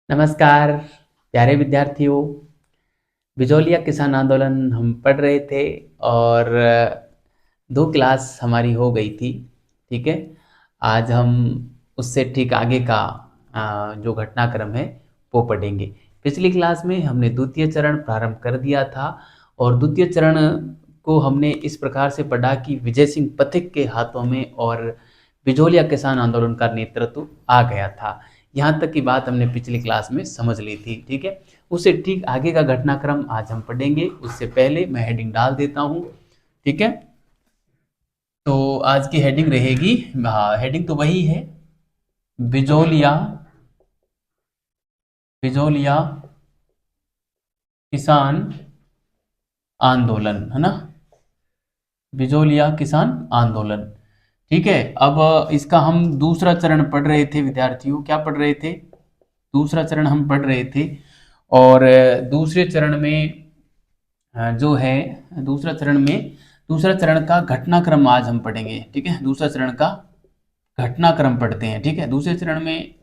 नमस्कार प्यारे विद्यार्थियों। बिजौलिया किसान आंदोलन हम पढ़ रहे थे और दो क्लास हमारी हो गई थी। ठीक है, आज हम उससे ठीक आगे का जो घटनाक्रम है वो पढ़ेंगे। पिछली क्लास में हमने द्वितीय चरण प्रारंभ कर दिया था और द्वितीय चरण को हमने इस प्रकार से पढ़ा कि विजय सिंह पथिक के हाथों में और बिजौलिया किसान आंदोलन का नेतृत्व आ गया था। यहाँ तक की बात हमने पिछली क्लास में समझ ली थी। ठीक है, उससे ठीक आगे का घटनाक्रम आज हम पढ़ेंगे। उससे पहले मैं हेडिंग डाल देता हूँ। ठीक है, तो आज की हेडिंग रहेगी, हाँ हेडिंग तो वही है, बिजौलिया बिजौलिया किसान आंदोलन, है ना, बिजौलिया किसान आंदोलन। ठीक है, अब इसका हम दूसरा चरण पढ़ रहे थे विद्यार्थियों। क्या पढ़ रहे थे? दूसरा चरण हम पढ़ रहे थे और दूसरे चरण में जो है, दूसरा चरण का घटनाक्रम आज हम पढ़ेंगे। ठीक है, दूसरा चरण का घटनाक्रम पढ़ते हैं। ठीक है, दूसरे चरण में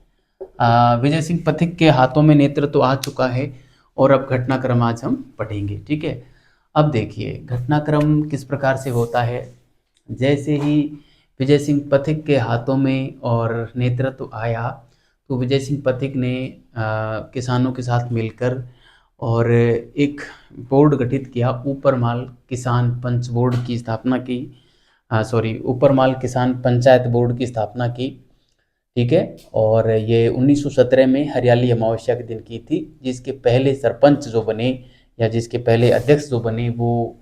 विजय सिंह पथिक के हाथों में नेतृत्व आ चुका है और अब घटनाक्रम आज हम पढ़ेंगे। ठीक है, अब देखिए घटनाक्रम किस प्रकार से होता है। जैसे ही विजय सिंह पथिक के हाथों में और नेतृत्व आया तो विजय सिंह पथिक ने किसानों के साथ मिलकर और एक बोर्ड गठित किया, ऊपरमाल किसान पंच बोर्ड की स्थापना की, ऊपरमाल किसान पंचायत बोर्ड की स्थापना की। ठीक है, और ये 1917 में हरियाली अमावस्या के दिन की थी, जिसके पहले सरपंच जो बने या जिसके पहले अध्यक्ष जो बने वो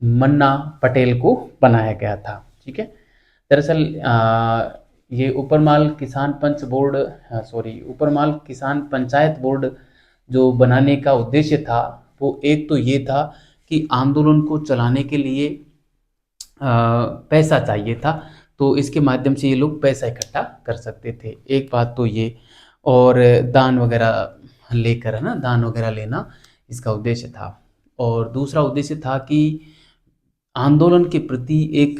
मन्ना पटेल को बनाया गया था। ठीक है, दरअसल ये ऊपरमाल किसान पंचायत बोर्ड जो बनाने का उद्देश्य था वो एक तो ये था कि आंदोलन को चलाने के लिए पैसा चाहिए था, तो इसके माध्यम से ये लोग पैसा इकट्ठा कर सकते थे। एक बात तो ये, और दान वगैरह लेकर, है ना, दान वगैरह लेना इसका उद्देश्य था। और दूसरा उद्देश्य था कि आंदोलन के प्रति एक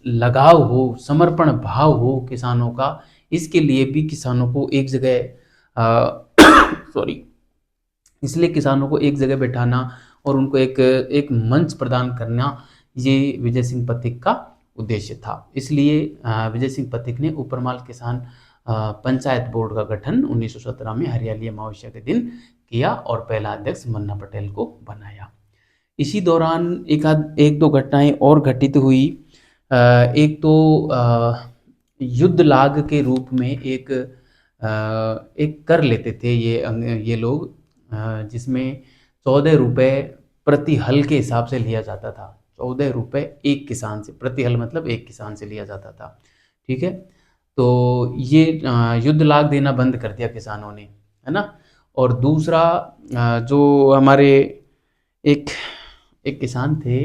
लगाव हो, समर्पण भाव हो किसानों का। इसके लिए भी किसानों को एक जगह सॉरी इसलिए किसानों को एक जगह बैठाना और उनको एक एक मंच प्रदान करना, ये विजय सिंह पथिक का उद्देश्य था। इसलिए विजय सिंह पथिक ने ऊपरमाल किसान पंचायत बोर्ड का गठन 1917 में हरियाली अमावस्या के दिन किया और पहला अध्यक्ष मन्ना पटेल को बनाया। इसी दौरान एक दो घटनाएं और घटित हुई। एक तो युद्ध लाग के रूप में एक कर लेते थे ये लोग, जिसमें 14 रुपये प्रति हल के हिसाब से लिया जाता था। 14 रुपये एक किसान से, प्रति हल मतलब एक किसान से लिया जाता था। ठीक है, तो ये युद्ध लाग देना बंद कर दिया किसानों ने, है ना। और दूसरा जो हमारे एक एक किसान थे,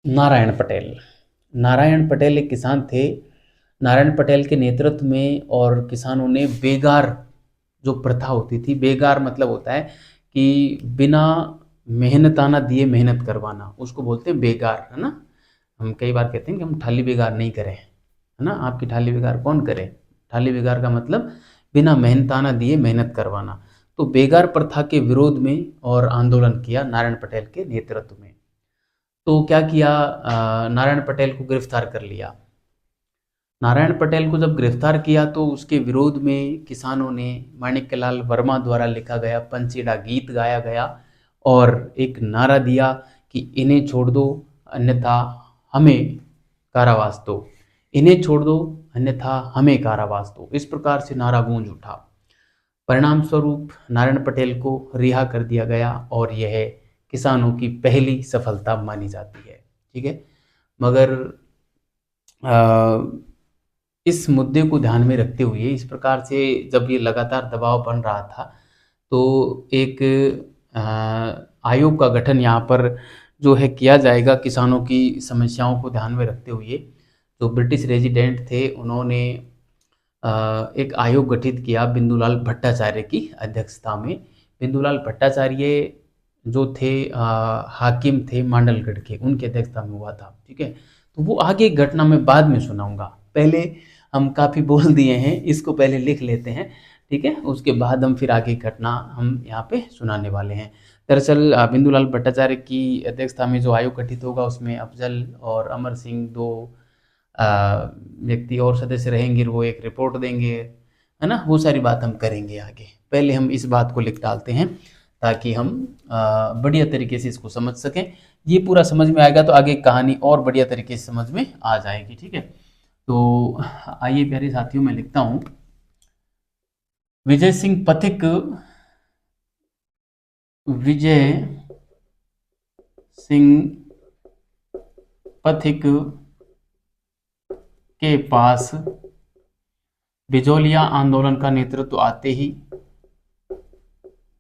नारायण पटेल एक किसान थे। नारायण पटेल के नेतृत्व में और किसानों ने बेगार जो प्रथा होती थी, बेगार मतलब होता है कि बिना मेहनताना दिए मेहनत करवाना, उसको बोलते हैं बेगार, है ना। हम कई बार कहते हैं कि हम थाली बेगार नहीं करें, है ना, आपकी थाली बेगार कौन करे। थाली बेगार का मतलब बिना मेहनताना दिए मेहनत करवाना। तो बेगार प्रथा के विरोध में और आंदोलन किया नारायण पटेल के नेतृत्व में। तो क्या किया, नारायण पटेल को गिरफ्तार कर लिया। नारायण पटेल को जब गिरफ्तार किया तो उसके विरोध में किसानों ने माणिक्यलाल वर्मा द्वारा लिखा गया पंचीड़ा गीत गाया गया और एक नारा दिया कि इन्हें छोड़ दो अन्यथा हमें कारावास दो, इन्हें छोड़ दो अन्यथा हमें कारावास दो। इस प्रकार से नारा गूंज उठा। परिणाम स्वरूप नारायण पटेल को रिहा कर दिया गया और यह किसानों की पहली सफलता मानी जाती है। ठीक है, मगर इस मुद्दे को ध्यान में रखते हुए, इस प्रकार से जब ये लगातार दबाव बन रहा था तो एक आयोग का गठन यहाँ पर जो है किया जाएगा किसानों की समस्याओं को ध्यान में रखते हुए। जो ब्रिटिश रेजिडेंट थे उन्होंने एक आयोग गठित किया बिंदुलाल भट्टाचार्य की अध्यक्षता में। बिंदुलाल भट्टाचार्य जो थे हाकिम थे मांडलगढ़ के, उनकी अध्यक्षता में हुआ था। ठीक है, तो वो आगे घटना में बाद में सुनाऊंगा। पहले हम काफ़ी बोल दिए हैं, इसको पहले लिख लेते हैं, ठीक है। उसके बाद हम फिर आगे घटना हम यहाँ पे सुनाने वाले हैं। दरअसल बिंदुलाल भट्टाचार्य की अध्यक्षता में जो आयोग गठित होगा उसमें अफजल और अमर सिंह, दो व्यक्ति और सदस्य रहेंगे, वो एक रिपोर्ट देंगे, है ना। वो सारी बात हम करेंगे आगे। पहले हम इस बात को लिख डालते हैं ताकि हम बढ़िया तरीके से इसको समझ सकें। ये पूरा समझ में आएगा तो आगे कहानी और बढ़िया तरीके से समझ में आ जाएगी, ठीक है। तो आइए प्यारे साथियों, मैं लिखता हूँ विजय सिंह पथिक, विजय सिंह पथिक के पास बिजोलिया आंदोलन का नेतृत्व आते ही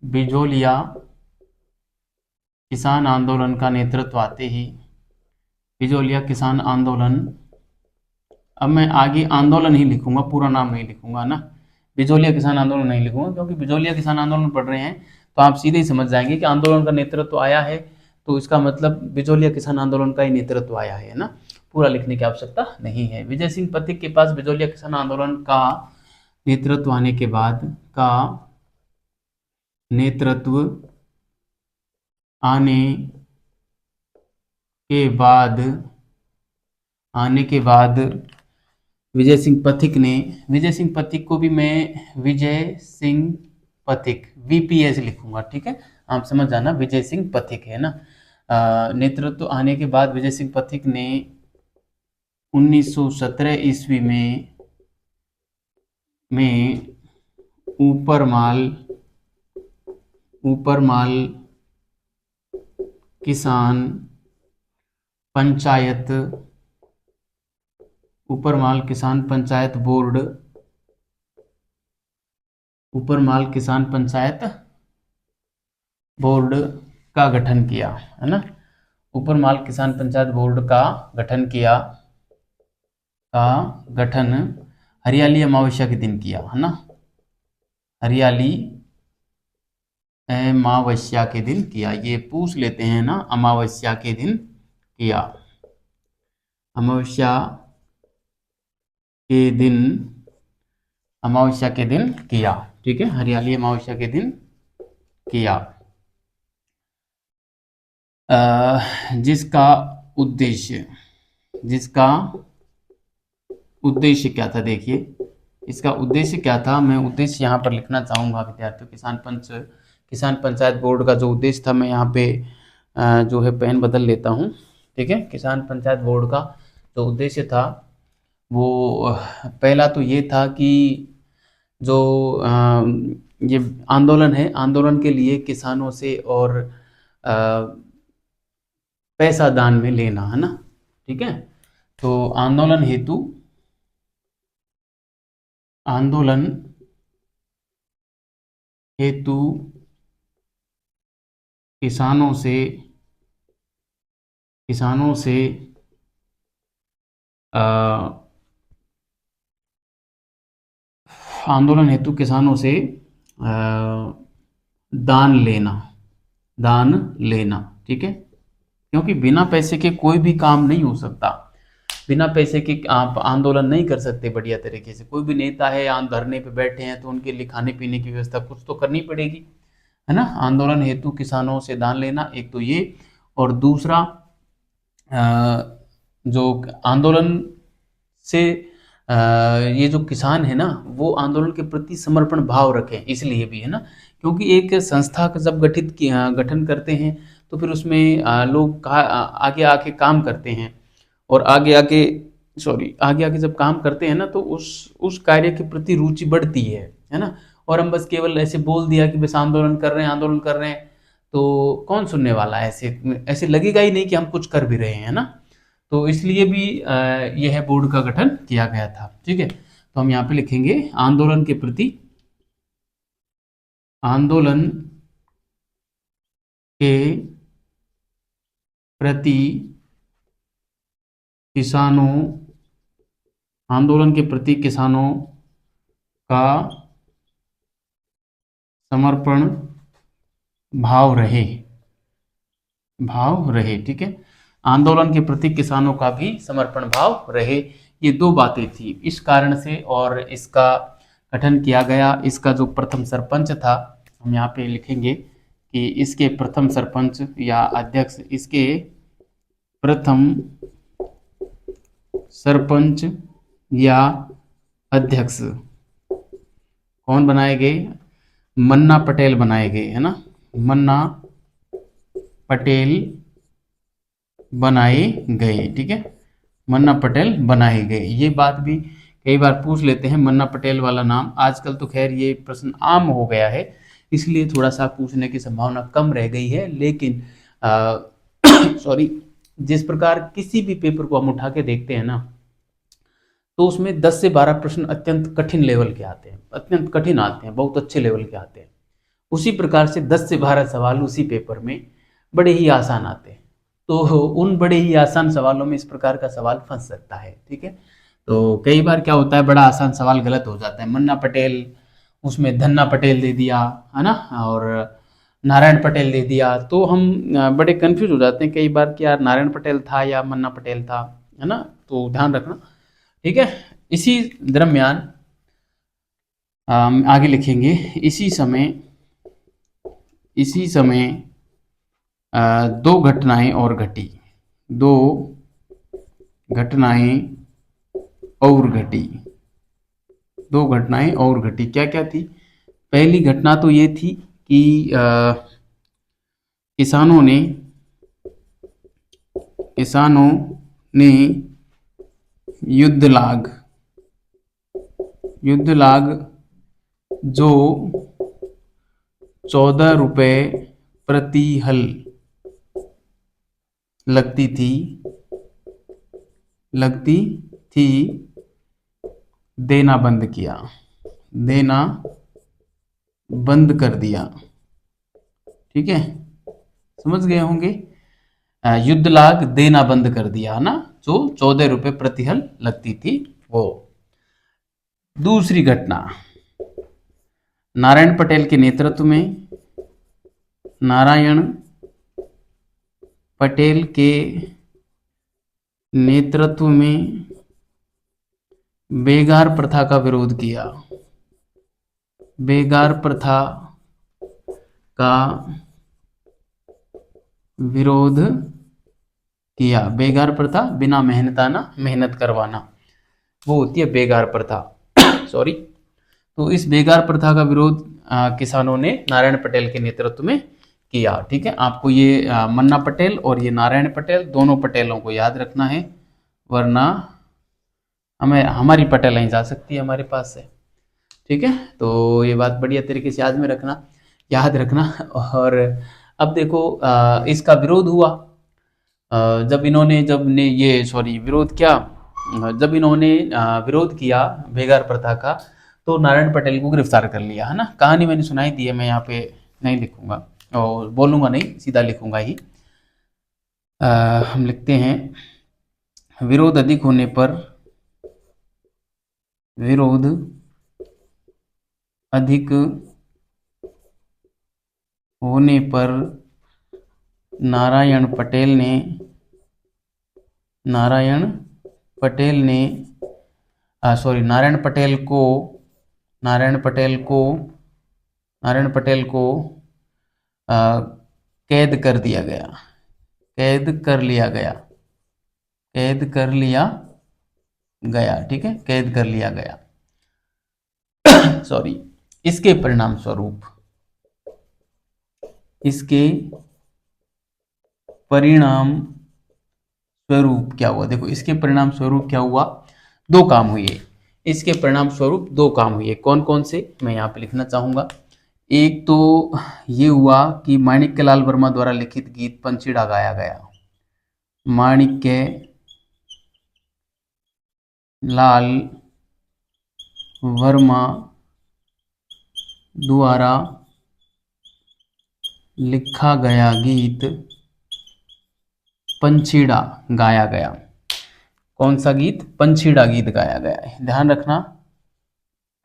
बिजोलिया किसान आंदोलन का नेतृत्व आते ही बिजोलिया किसान आंदोलन, अब मैं आगे आंदोलन ही लिखूंगा, पूरा नाम नहीं लिखूंगा ना, बिजोलिया किसान आंदोलन नहीं लिखूंगा, क्योंकि बिजोलिया किसान आंदोलन पढ़ रहे हैं तो आप सीधे ही समझ जाएंगे कि आंदोलन का नेतृत्व आया है, तो इसका मतलब बिजोलिया किसान आंदोलन का ही नेतृत्व आया है ना। पूरा लिखने की आवश्यकता नहीं है। विजय सिंह पथिक के पास बिजोलिया किसान आंदोलन का नेतृत्व आने के बाद नेतृत्व आने के बाद विजय सिंह पथिक को भी मैं विजय सिंह पथिक VPS लिखूंगा, ठीक है। आप समझ जाना, विजय सिंह पथिक है ना। नेतृत्व आने के बाद विजय सिंह पथिक ने 1917 ईस्वी में ऊपर माल किसान पंचायत बोर्ड का गठन किया, है ना। ऊपर माल किसान पंचायत बोर्ड का गठन हरियाली अमावस्या के दिन किया, है ना। हरियाली अमावस्या के दिन किया, ये पूछ लेते हैं ना, अमावस्या के दिन किया, अमावस्या के दिन किया, ठीक है। हरियाली अमावस्या के दिन किया, जिसका उद्देश्य क्या था, देखिए इसका उद्देश्य क्या था। मैं उद्देश्य यहाँ पर लिखना चाहूँगा विद्यार्थियों। किसान पंचायत बोर्ड का जो उद्देश्य था, मैं यहाँ पे जो है पेन बदल लेता हूँ, ठीक है। किसान पंचायत बोर्ड का जो उद्देश्य था वो पहला तो ये था कि जो ये आंदोलन है, आंदोलन के लिए किसानों से और पैसा दान में लेना, है ना, ठीक है। तो आंदोलन हेतु किसानों से दान लेना, ठीक है। क्योंकि बिना पैसे के कोई भी काम नहीं हो सकता, बिना पैसे के आप आंदोलन नहीं कर सकते बढ़िया तरीके से। कोई भी नेता है यहाँ धरने पे बैठे हैं तो उनके लिए खाने पीने की व्यवस्था कुछ तो करनी पड़ेगी, है ना। आंदोलन हेतु किसानों से दान लेना, एक तो ये, और दूसरा जो आंदोलन से ये जो किसान है ना, वो आंदोलन के प्रति समर्पण भाव रखें, इसलिए भी, है ना। क्योंकि एक संस्था का जब गठन करते हैं तो फिर उसमें लोग आगे आके काम करते हैं, और आगे आगे जब काम करते हैं ना तो उस कार्य के प्रति रुचि बढ़ती है ना। और हम बस केवल ऐसे बोल दिया कि बस आंदोलन कर रहे हैं तो कौन सुनने वाला है, ऐसे लगेगा ही नहीं कि हम कुछ कर भी रहे हैं ना। तो इसलिए भी यह बोर्ड का गठन किया गया था, ठीक है। तो हम यहाँ पे लिखेंगे आंदोलन के प्रति किसानों का समर्पण भाव रहे, ठीक है। आंदोलन के प्रति किसानों का भी समर्पण भाव रहे, ये दो बातें थी, इस कारण से और इसका गठन किया गया। इसका जो प्रथम सरपंच था, हम यहाँ पे लिखेंगे कि इसके प्रथम सरपंच या अध्यक्ष, इसके प्रथम सरपंच या अध्यक्ष कौन बनाए गए? मन्ना पटेल बनाए गए, है ना। मन्ना पटेल बनाए गए, ठीक है, मन्ना पटेल बनाए गए। ये बात भी कई बार पूछ लेते हैं, मन्ना पटेल वाला नाम। आजकल तो खैर ये प्रश्न आम हो गया है, इसलिए थोड़ा सा पूछने की संभावना कम रह गई है, लेकिन सॉरी, जिस प्रकार किसी भी पेपर को हम उठा के देखते हैं ना, तो उसमें 10 से 12 प्रश्न अत्यंत कठिन लेवल के आते हैं, अत्यंत कठिन आते हैं, बहुत अच्छे लेवल के आते हैं। उसी प्रकार से 10 से 12 सवाल उसी पेपर में बड़े ही आसान आते हैं। तो उन बड़े ही आसान सवालों में इस प्रकार का सवाल फंस सकता है, ठीक है। तो कई बार क्या होता है, बड़ा आसान सवाल गलत हो जाता है। मन्ना पटेल, उसमें धन्ना पटेल दे दिया, है ना, और नारायण पटेल दे दिया, तो हम बड़े कंफ्यूज हो जाते हैं कई बार कि यार नारायण पटेल था या मन्ना पटेल था, है ना। तो ध्यान रखना, ठीक है। इसी दरमियान आगे लिखेंगे, इसी समय दो घटनाएं और घटी, दो घटनाएं और घटी, दो घटनाएं और घटी। क्या क्या थी? पहली घटना तो ये थी कि किसानों ने युद्ध लाग जो 14 रुपए प्रति हल लगती थी देना बंद कर दिया, ठीक है, समझ गए होंगे। युद्ध लाग देना बंद कर दिया ना, जो 14 रुपए प्रति हल लगती थी वो। दूसरी घटना, नारायण पटेल के नेतृत्व में बेगार प्रथा का विरोध किया, बेगार प्रथा का विरोध किया। बेगार प्रथा, बिना मेहनताना, मेहनत करवाना, वो होती है बेगार प्रथा सॉरी। तो इस बेगार प्रथा का विरोध किसानों ने नारायण पटेल के नेतृत्व में किया, ठीक है। आपको ये मन्ना पटेल और ये नारायण पटेल, दोनों पटेलों को याद रखना है, वरना हमारी पटेल नहीं जा सकती है हमारे पास से, ठीक है। तो ये बात बढ़िया तरीके से याद रखना। और अब देखो, इसका विरोध हुआ जब इन्होंने विरोध किया बेगार प्रथा का, तो नारायण पटेल को गिरफ्तार कर लिया, है ना। कहानी मैंने सुनाई दी है, मैं यहाँ पे नहीं लिखूंगा और बोलूंगा नहीं, सीधा लिखूंगा ही। हम लिखते हैं, विरोध अधिक होने पर नारायण पटेल को कैद कर लिया गया, ठीक है, कैद कर लिया गया सॉरी। इसके परिणाम स्वरूप क्या हुआ? देखो, इसके परिणाम स्वरूप क्या हुआ? दो काम हुए। इसके परिणाम स्वरूप दो काम हुए। कौन कौन से, मैं यहाँ पे लिखना चाहूंगा। एक तो ये हुआ कि माणिक्य लाल वर्मा द्वारा लिखित गीत पंचीड़ा गाया गया। माणिक्य लाल वर्मा द्वारा लिखा गया गीत पंचीड़ा गाया गया। कौन सा गीत? पंचीड़ा गीत गाया गया है, ध्यान रखना।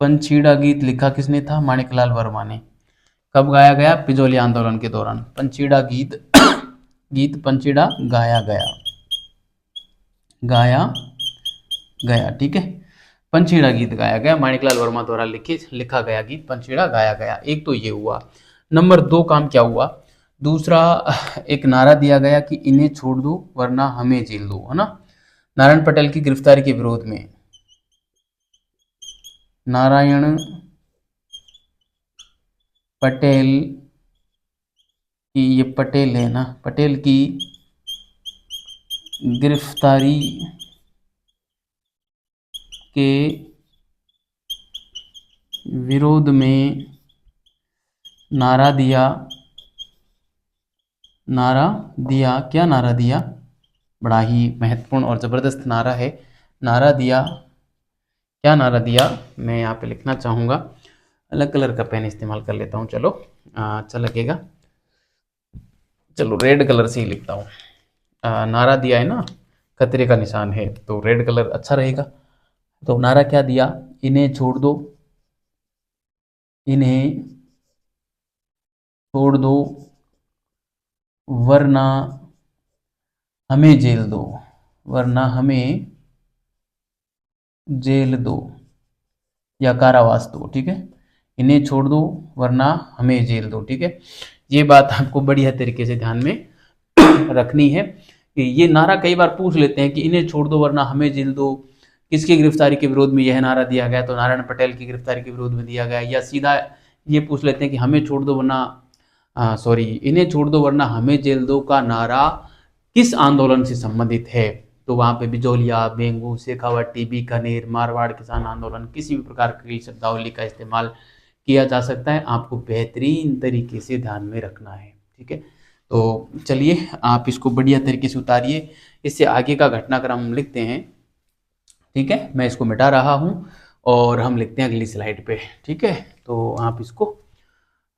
पंचीड़ा गीत लिखा किसने था? माणिकलाल वर्मा ने। कब गाया गया? पिजोली आंदोलन के दौरान पंचीड़ा गीत पंचीड़ा गाया गया। ठीक है, पंछीड़ा गीत गाया गया, माणिकलाल वर्मा द्वारा लिखा गया गीत पंछीड़ा गाया गया। एक तो ये हुआ। नंबर 2 काम क्या हुआ, दूसरा एक नारा दिया गया कि इन्हें छोड़ दो वरना हमें जेल दो, है ना। नारायण पटेल की गिरफ्तारी के विरोध में, नारायण पटेल की, ये पटेल है ना, पटेल की गिरफ्तारी के विरोध में नारा दिया, क्या नारा दिया, बड़ा ही महत्वपूर्ण और ज़बरदस्त नारा है। नारा दिया, क्या नारा दिया, मैं यहाँ पे लिखना चाहूँगा, अलग कलर का पेन इस्तेमाल कर लेता हूँ, चलो अच्छा लगेगा। चलो रेड कलर से ही लिखता हूँ। नारा दिया है ना, खतरे का निशान है, तो रेड कलर अच्छा रहेगा। तो नारा क्या दिया, इन्हें छोड़ दो, इन्हें छोड़ दो वरना हमें जेल दो, वरना हमें जेल दो या कारावास दो। ठीक है, इन्हें छोड़ दो वरना हमें जेल दो। ठीक है, ये बात आपको बढ़िया तरीके से ध्यान में रखनी है कि ये नारा कई बार पूछ लेते हैं कि इन्हें छोड़ दो वरना हमें जेल दो, किसकी गिरफ्तारी के विरोध में यह नारा दिया गया, तो नारायण पटेल की गिरफ्तारी के विरोध में दिया गया। या सीधा ये पूछ लेते हैं कि हमें छोड़ दो वरना इन्हें छोड़ दो वरना हमें जेल दो का नारा किस आंदोलन से संबंधित है, तो वहां पे बिजौलिया, बेंगू, शेखावटी, बीकानेर, मारवाड़ किसान आंदोलन, किसी भी प्रकार की शब्दावली का इस्तेमाल किया जा सकता है, आपको बेहतरीन तरीके से ध्यान में रखना है। ठीक है, तो चलिए आप इसको बढ़िया तरीके से उतारिए, इससे आगे का घटनाक्रम लिखते हैं। ठीक है, मैं इसको मिटा रहा हूँ और हम लिखते हैं अगली स्लाइड पे। ठीक है, तो आप इसको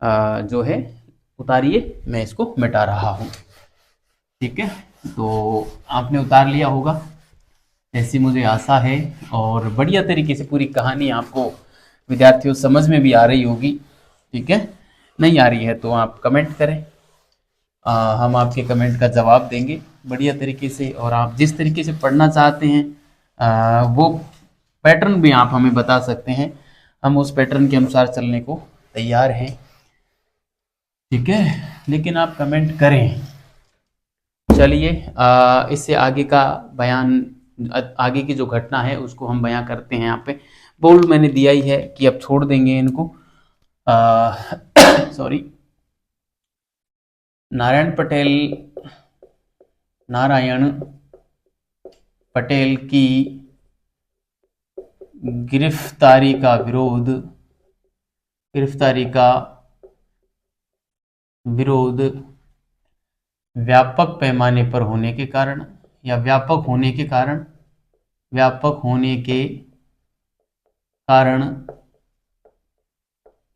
जो है उतारिए, मैं इसको मिटा रहा हूँ। ठीक है, तो आपने उतार लिया होगा ऐसी मुझे आशा है, और बढ़िया तरीके से पूरी कहानी आपको विद्यार्थियों समझ में भी आ रही होगी। ठीक है, नहीं आ रही है तो आप कमेंट करें, हम आपके कमेंट का जवाब देंगे बढ़िया तरीके से, और आप जिस तरीके से पढ़ना चाहते हैं वो पैटर्न भी आप हमें बता सकते हैं, हम उस पैटर्न के अनुसार चलने को तैयार हैं। ठीक है, लेकिन आप कमेंट करें। चलिए इससे आगे का बयान, आगे की जो घटना है उसको हम बयां करते हैं। यहाँ पे बोल्ड मैंने दिया ही है कि अब छोड़ देंगे इनको। सॉरी, नारायण पटेल की गिरफ्तारी का विरोध व्यापक पैमाने पर होने के कारण, या व्यापक होने के कारण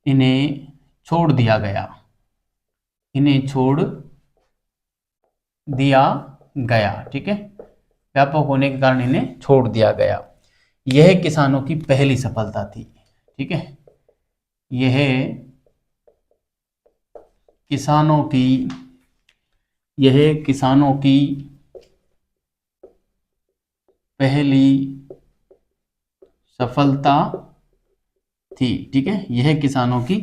इन्हें छोड़ दिया गया, ठीक है, व्यापक होने के कारण इन्हें छोड़ दिया गया। यह किसानों की पहली सफलता थी। ठीक है, यह किसानों की पहली सफलता थी। ठीक है, यह किसानों की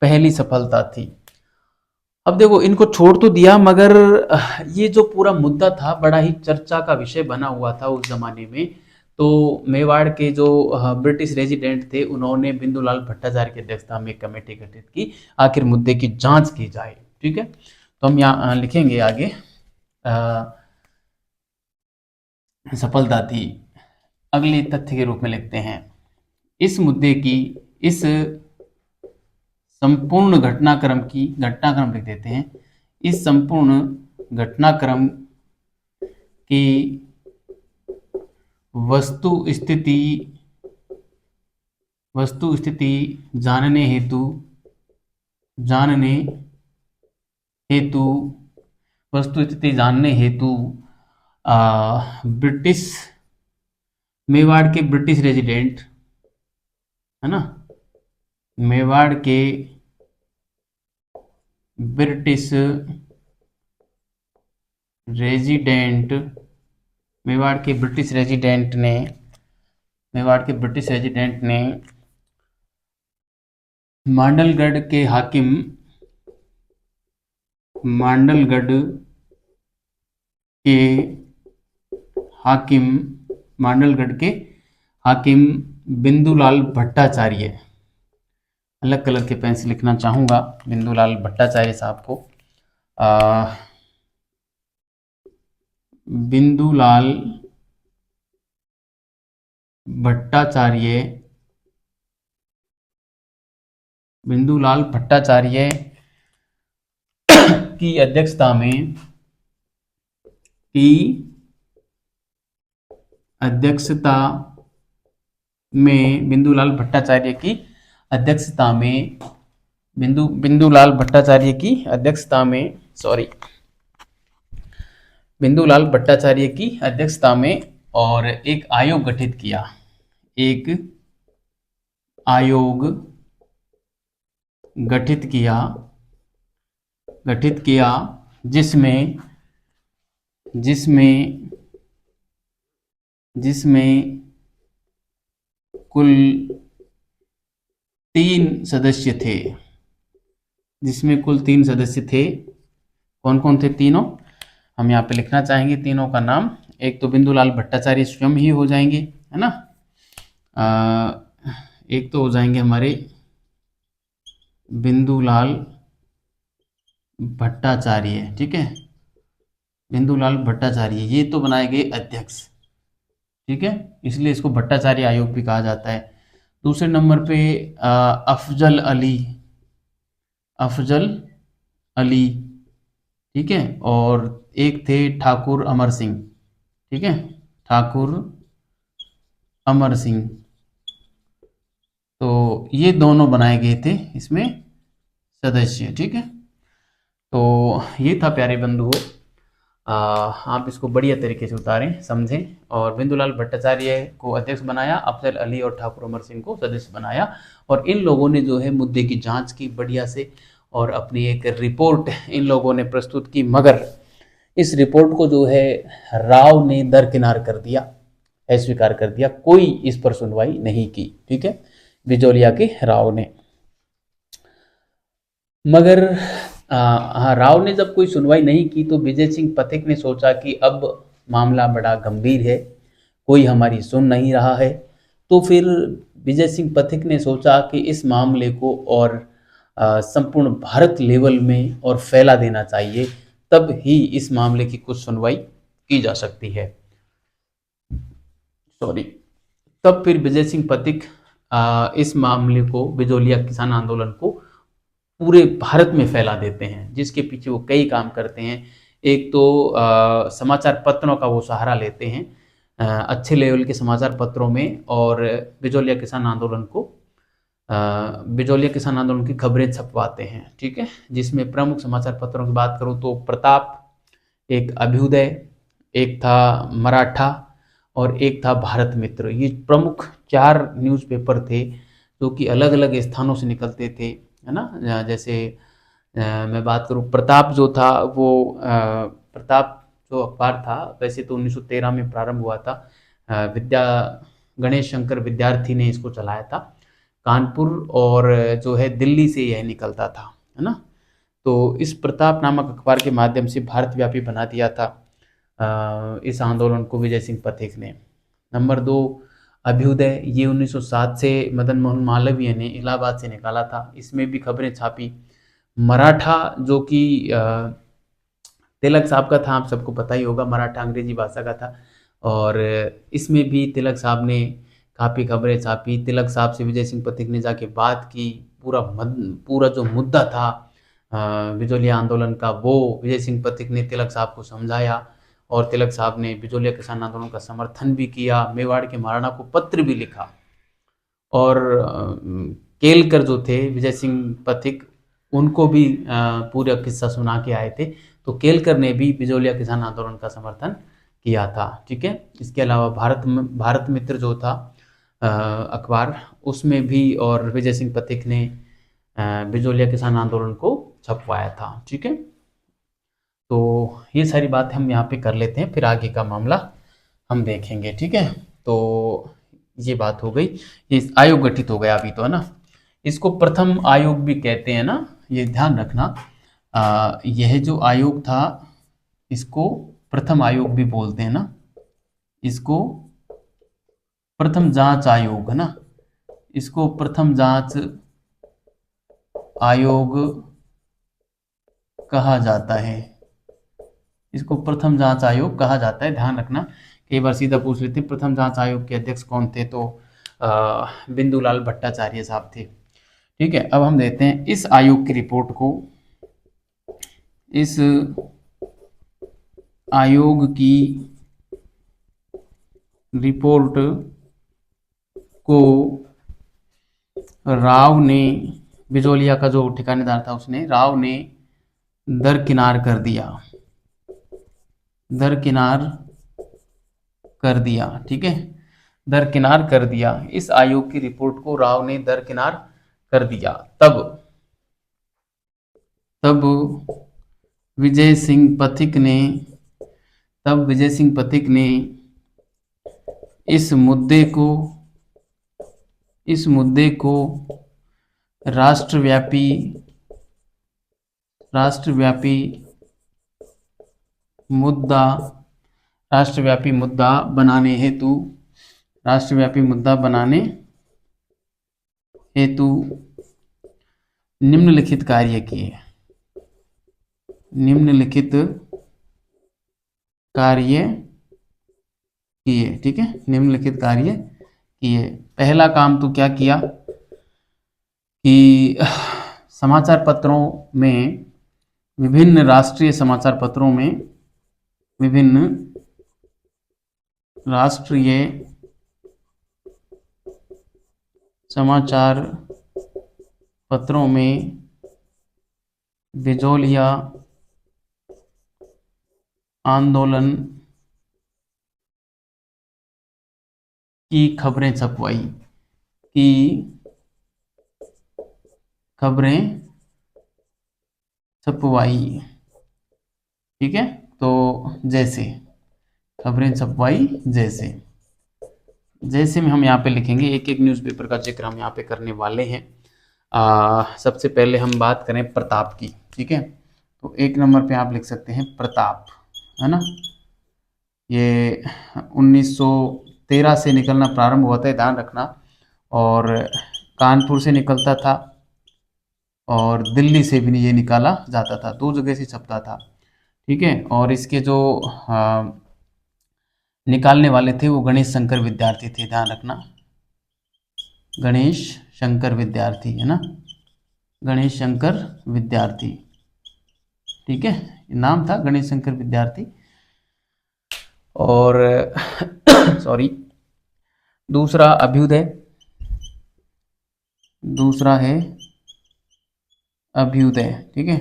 पहली सफलता थी। अब देखो, इनको छोड़ तो दिया, मगर ये जो पूरा मुद्दा था बड़ा ही चर्चा का विषय बना हुआ था उस जमाने में। तो मेवाड़ के जो ब्रिटिश रेजिडेंट थे, उन्होंने बिंदुलाल भट्टाचार्य की अध्यक्षता में एक कमेटी गठित की, आखिर मुद्दे की जांच की जाए। ठीक है, तो हम यहाँ लिखेंगे आगे सफलता थी, अगले तथ्य के रूप में लिखते हैं इस संपूर्ण घटनाक्रम लिख देते हैं, इस संपूर्ण घटनाक्रम की वस्तु स्थिति जानने हेतु मेवाड़ के ब्रिटिश रेजिडेंट, है ना, मेवाड़ के ब्रिटिश रेजिडेंट ने मेवाड़ के ब्रिटिश रेजिडेंट ने मांडलगढ़ के हाकिम मांडलगढ़ के हाकिम मांडलगढ़ के हाकिम बिंदुलाल भट्टाचार्य, अलग कलर के पेन से लिखना चाहूँगा, बिंदुलाल भट्टाचार्य साहब को बिंदुलाल भट्टाचार्य की अध्यक्षता में बिंदुलाल भट्टाचार्य की अध्यक्षता में बिंदुलाल भट्टाचार्य की अध्यक्षता में और एक आयोग गठित किया जिसमें कुल 3 सदस्य थे। कौन कौन थे तीनों, हम यहाँ पे लिखना चाहेंगे तीनों का नाम। एक तो बिंदुलाल भट्टाचार्य स्वयं ही हो जाएंगे, है ना, एक तो हो जाएंगे हमारे बिंदुलाल भट्टाचार्य, ठीक है, बिंदुलाल भट्टाचार्य, ये तो बनाए गए अध्यक्ष, ठीक है, इसलिए इसको भट्टाचार्य आयोग भी कहा जाता है। दूसरे नंबर पे अफजल अली, ठीक है, और एक थे ठाकुर अमर सिंह, ठीक है, ठाकुर अमर सिंह। तो ये दोनों बनाए गए थे इसमें सदस्य, ठीक है। तो ये था प्यारे बंधुओं, आप इसको बढ़िया तरीके से उतारें, समझें। और बिंदुलाल भट्टाचार्य को अध्यक्ष बनाया, अफजल अली और ठाकुर अमर सिंह को सदस्य बनाया, और इन लोगों ने जो है मुद्दे की जांच की बढ़िया से, और अपनी एक रिपोर्ट इन लोगों ने प्रस्तुत की, मगर इस रिपोर्ट को जो है राव ने दरकिनार कर दिया, अस्वीकार कर दिया, कोई इस पर सुनवाई नहीं की, ठीक है, बिजोलिया के राव ने। मगर हाँ, राव ने जब कोई सुनवाई नहीं की तो विजय सिंह पथिक ने सोचा कि अब मामला बड़ा गंभीर है, कोई हमारी सुन नहीं रहा है। तो फिर विजय सिंह पथिक ने सोचा कि इस मामले को और संपूर्ण भारत लेवल में और फैला देना चाहिए, तब ही इस मामले की कुछ सुनवाई की जा सकती है। तब फिर विजय सिंह पथिक इस मामले को, बिजोलिया किसान आंदोलन को पूरे भारत में फैला देते हैं, जिसके पीछे वो कई काम करते हैं। एक तो समाचार पत्रों का वो सहारा लेते हैं, अच्छे लेवल के समाचार पत्रों में, और बिजोलिया किसान आंदोलन की खबरें छपवाते हैं, ठीक है, जिसमें प्रमुख समाचार पत्रों की बात करूँ तो प्रताप, एक अभ्युदय, एक था मराठा, और एक था भारत मित्र। ये प्रमुख 4 न्यूज़पेपर थे जो कि अलग अलग स्थानों से निकलते थे, है ना। जैसे मैं बात करूं, प्रताप जो था वो प्रताप जो अखबार था, वैसे तो 1913 में प्रारंभ हुआ था, गणेश शंकर विद्यार्थी ने इसको चलाया था, कानपुर और जो है दिल्ली से यह निकलता था, है ना। तो इस प्रताप नामक अखबार के माध्यम से भारतव्यापी बना दिया था इस आंदोलन को विजय सिंह पथिक ने। नंबर 2, अभ्युदय, ये 1907 से मदन मोहन मालवीय ने इलाहाबाद से निकाला था, इसमें भी खबरें छापी। मराठा जो कि तिलक साहब का था, आप सबको पता ही होगा, मराठा अंग्रेजी भाषा का था, और इसमें भी तिलक साहब ने काफ़ी खबरें छापी। तिलक साहब से विजय सिंह पथिक ने जाके बात की, पूरा जो मुद्दा था बिजोलिया आंदोलन का, वो विजय सिंह पथिक ने तिलक साहब को समझाया, और तिलक साहब ने बिजोलिया किसान आंदोलन का समर्थन भी किया, मेवाड़ के महाराणा को पत्र भी लिखा, और केलकर जो थे विजय सिंह पथिक, उनको भी पूरा किस्सा सुना के आए थे। तो केलकर ने भी बिजोलिया किसान आंदोलन का समर्थन किया था, ठीक है। इसके अलावा भारत मित्र जो था अखबार, उसमें भी और विजय सिंह पथिक ने बिजोलिया किसान आंदोलन को छपवाया था, ठीक है। तो ये सारी बातें हम यहाँ पे कर लेते हैं, फिर आगे का मामला हम देखेंगे, ठीक है। तो ये बात हो गई। ये आयोग गठित हो गया अभी तो, है ना। इसको प्रथम आयोग भी कहते हैं ना, ये ध्यान रखना। यह जो आयोग था इसको प्रथम आयोग भी बोलते हैं ना, इसको प्रथम जांच आयोग, है ना, इसको प्रथम जांच आयोग कहा जाता है, इसको प्रथम जांच आयोग कहा जाता है, ध्यान रखना। कई बार सीधा पूछ लेते हैं प्रथम जांच आयोग के अध्यक्ष कौन थे, तो बिंदुलाल भट्टाचार्य साहब थे। ठीक है, अब हम देखते हैं इस आयोग की रिपोर्ट को, इस आयोग की रिपोर्ट को राव ने, बिजोलिया का जो ठिकानेदार था उसने, राव ने दरकिनार कर दिया, दरकिनार कर दिया। ठीक है, दरकिनार कर दिया, इस आयोग की रिपोर्ट को राव ने दरकिनार कर दिया। तब विजय सिंह पथिक ने, तब विजय सिंह पथिक ने इस मुद्दे को राष्ट्रव्यापी मुद्दा राष्ट्रव्यापी मुद्दा बनाने हेतु, राष्ट्रव्यापी मुद्दा बनाने हेतु निम्नलिखित कार्य किए, निम्नलिखित कार्य किए। ठीक है, निम्नलिखित कार्य किए। पहला काम तो क्या किया कि समाचार पत्रों में, विभिन्न राष्ट्रीय समाचार पत्रों में, विभिन्न राष्ट्रीय समाचार पत्रों में बिजोलिया आंदोलन की खबरें छपवाई, की खबरें छपवाई। ठीक है, तो जैसे खबरें छपवाई, जैसे में हम यहाँ पे लिखेंगे, एक एक न्यूज़पेपर का जिक्र हम यहाँ पे करने वाले हैं। सबसे पहले हम बात करें प्रताप की। ठीक है, तो एक नंबर पे आप लिख सकते हैं प्रताप, है ना। ये 1913 से निकलना प्रारंभ हुआ था, ध्यान रखना, और कानपुर से निकलता था और दिल्ली से भी ये निकाला जाता था, दो जगह से छपता था। ठीक है, और इसके जो निकालने वाले थे वो गणेश शंकर विद्यार्थी थे, ध्यान रखना, गणेश शंकर विद्यार्थी, है ना, गणेश शंकर विद्यार्थी। ठीक है, नाम था गणेश शंकर विद्यार्थी। और सॉरी, दूसरा अभ्युदय, दूसरा है अभ्युदय। ठीक है,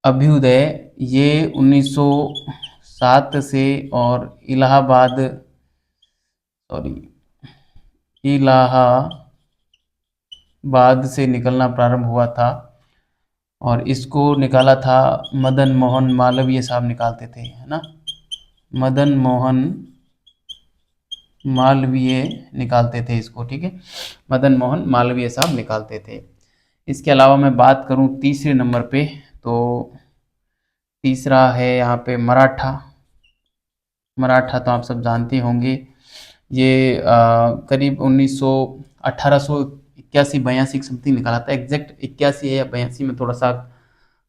अभ्युदय ये 1907 से और इलाहाबाद से निकलना प्रारंभ हुआ था, और इसको निकाला था मदन मोहन मालवीय साहब निकालते थे, है ना, मदन मोहन मालवीय निकालते थे इसको। ठीक है, मदन मोहन मालवीय साहब निकालते थे। इसके अलावा मैं बात करूं तीसरे नंबर पे, तो तीसरा है यहाँ पे मराठा। मराठा तो आप सब जानते होंगे, ये करीब 1881-82 समथिंग निकाला था, एग्जैक्ट 81 है या 82 में थोड़ा सा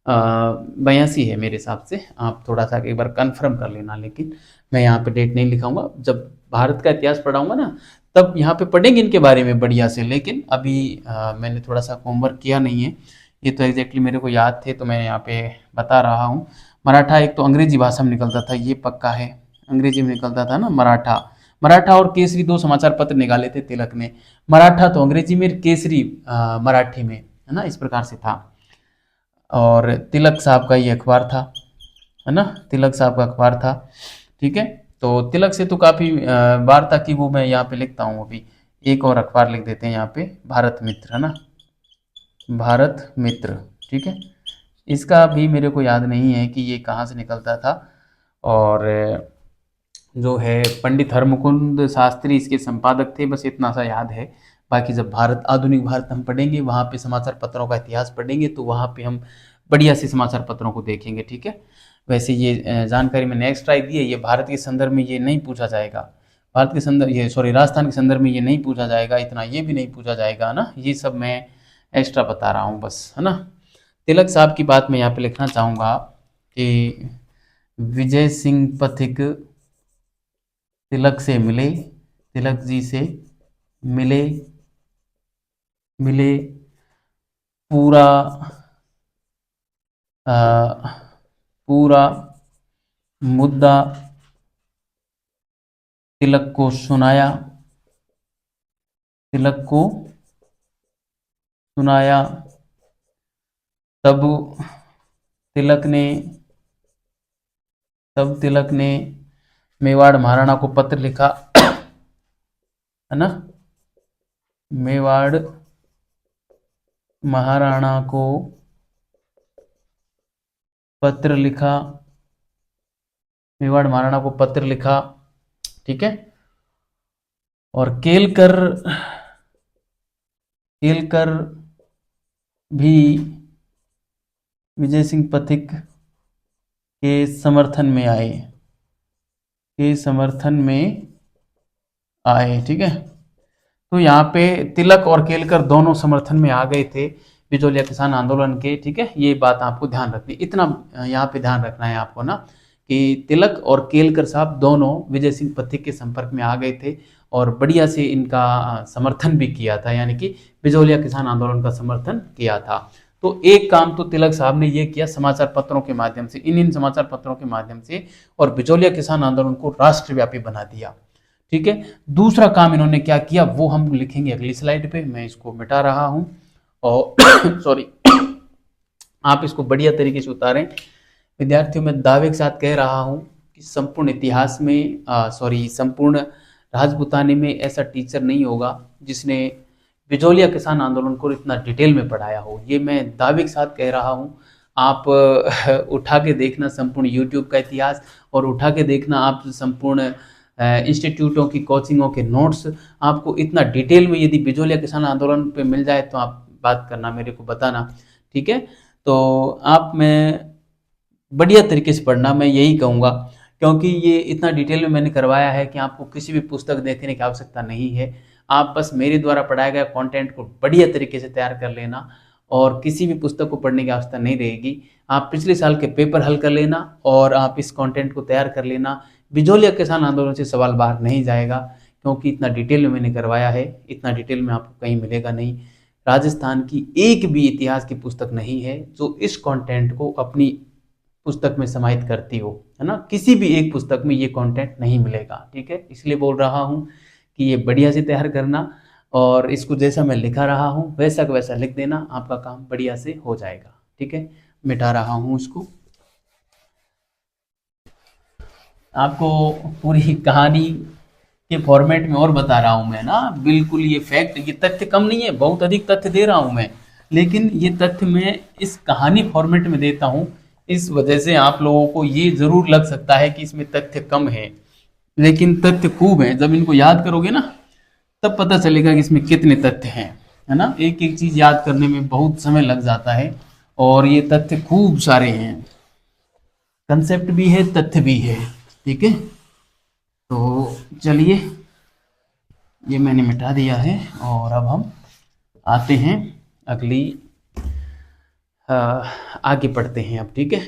82 है मेरे हिसाब से, आप थोड़ा सा एक बार कंफर्म कर लेना। लेकिन मैं यहाँ पे डेट नहीं लिखाऊंगा, जब भारत का इतिहास पढ़ाऊंगा ना तब यहाँ पे पढ़ेंगे इनके बारे में बढ़िया से। लेकिन अभी मैंने थोड़ा सा होमवर्क किया नहीं है, ये तो एग्जैक्टली मेरे को याद थे तो मैं यहाँ पे बता रहा हूँ। मराठा एक तो अंग्रेजी भाषा में निकलता था, ये पक्का है, अंग्रेजी में निकलता था ना मराठा। मराठा और केसरी दो समाचार पत्र निकाले थे तिलक ने, मराठा तो अंग्रेजी में, केसरी मराठी में, है ना, इस प्रकार से था। और तिलक साहब का ये अखबार था, है ना, तिलक साहब का अखबार था। ठीक है, तो तिलक से तो काफ़ी वार्ता की, वो मैं यहाँ पे लिखता हूँ। अभी एक और अखबार लिख देते हैं यहाँ पे, भारत मित्र, है ना, भारत मित्र। ठीक है, इसका भी मेरे को याद नहीं है कि ये कहाँ से निकलता था, और जो है पंडित हरमुकुंद शास्त्री इसके संपादक थे, बस इतना सा याद है। बाकी जब भारत आधुनिक भारत हम पढ़ेंगे, वहाँ पे समाचार पत्रों का इतिहास पढ़ेंगे, तो वहाँ पे हम बढ़िया से समाचार पत्रों को देखेंगे, ठीक है। वैसे ये जानकारी मैंने एक्स्ट्रा दी है, ये भारत के संदर्भ में ये नहीं पूछा जाएगा, भारत के संदर्भ ये सॉरी राजस्थान के संदर्भ में ये नहीं पूछा जाएगा, इतना ये भी नहीं पूछा जाएगा ना, ये सब मैं एक्स्ट्रा बता रहा हूँ बस, है ना। तिलक साहब की बात मैं यहाँ पे लिखना चाहूँगा कि विजय सिंह पथिक तिलक से मिले, तिलक जी से मिले, मिले पूरा अ, पूरा मुद्दा तिलक को सुनाया, तिलक को सुनाया। तब तिलक ने तब तिलक ने मेवाड़ महाराणा को पत्र लिखा, है ना, मेवाड़ महाराणा को पत्र लिखा, मेवाड़ महाराणा को पत्र लिखा, ठीक है। और केलकर केलकर भी विजय सिंह पथिक के समर्थन में आए, के समर्थन में आए, ठीक है। तो यहाँ पे तिलक और केलकर दोनों समर्थन में आ गए थे बिजोलिया किसान आंदोलन के, ठीक है। ये बात आपको ध्यान रखनी, इतना यहाँ पे ध्यान रखना है आपको ना, कि तिलक और केलकर साहब दोनों विजय सिंह पथिक के संपर्क में आ गए थे और बढ़िया से इनका समर्थन भी किया था, यानी कि बिजोलिया किसान आंदोलन का समर्थन किया था। तो एक काम तो तिलक साहब ने ये किया समाचार पत्रों के माध्यम से, इन समाचार पत्रों के माध्यम से, और बिजोलिया किसान आंदोलन को राष्ट्रव्यापी बना दिया, ठीक है। दूसरा काम इन्होंने क्या किया वो हम लिखेंगे अगली स्लाइड पे, मैं इसको मिटा रहा हूं और सॉरी, आप इसको बढ़िया तरीके से उतारें। विद्यार्थियों, मैं दावे के साथ कह रहा हूं कि संपूर्ण इतिहास में संपूर्ण राजपूताने में ऐसा टीचर नहीं होगा जिसने बिजोलिया किसान आंदोलन को इतना डिटेल में पढ़ाया हो, ये मैं दावे के साथ कह रहा हूं। आप उठा के देखना संपूर्ण यूट्यूब का इतिहास, और उठा के देखना आप संपूर्ण इंस्टीट्यूटों की कोचिंगों के नोट्स, आपको इतना डिटेल में यदि बिजोलिया किसान आंदोलन पे मिल जाए तो आप बात करना, मेरे को बताना, ठीक है। तो आप में बढ़िया तरीके से पढ़ना, मैं यही कहूँगा, क्योंकि ये इतना डिटेल में मैंने करवाया है कि आपको किसी भी पुस्तक देखने की आवश्यकता नहीं है। आप बस मेरे द्वारा पढ़ाया गया कंटेंट को बढ़िया तरीके से तैयार कर लेना, और किसी भी पुस्तक को पढ़ने की आवश्यकता नहीं रहेगी। आप पिछले साल के पेपर हल कर लेना और आप इस कंटेंट को तैयार कर लेना। बिजोलिया किसान आंदोलन से सवाल बाहर नहीं जाएगा, क्योंकि इतना डिटेल में मैंने करवाया है, इतना डिटेल में आपको कहीं मिलेगा नहीं। राजस्थान की एक भी इतिहास की पुस्तक नहीं है जो इस कंटेंट को अपनी पुस्तक में समाहित करती हो, है ना, किसी भी एक पुस्तक में ये कंटेंट नहीं मिलेगा, ठीक है। इसलिए बोल रहा हूँ कि ये बढ़िया से तैयार करना, और इसको जैसा मैं लिखा रहा हूँ वैसा का वैसा लिख देना, आपका काम बढ़िया से हो जाएगा, ठीक है। मिटा रहा हूँ इसको, आपको पूरी कहानी के फॉर्मेट में और बता रहा हूँ मैं ना, बिल्कुल ये फैक्ट, ये तथ्य कम नहीं है, बहुत अधिक तथ्य दे रहा हूँ मैं, लेकिन ये तथ्य मैं इस कहानी फॉर्मेट में देता हूँ। इस वजह से आप लोगों को ये जरूर लग सकता है कि इसमें तथ्य कम है, लेकिन तथ्य खूब है। जब इनको याद करोगे ना तब पता चलेगा कि इसमें कितने तथ्य हैं, है ना। एक एक चीज याद करने में बहुत समय लग जाता है, और ये तथ्य खूब सारे हैं, कंसेप्ट भी है, तथ्य भी है, ठीक है। तो चलिए, ये मैंने मिटा दिया है, और अब हम आते हैं अगली आगे पढ़ते हैं अब, ठीक है।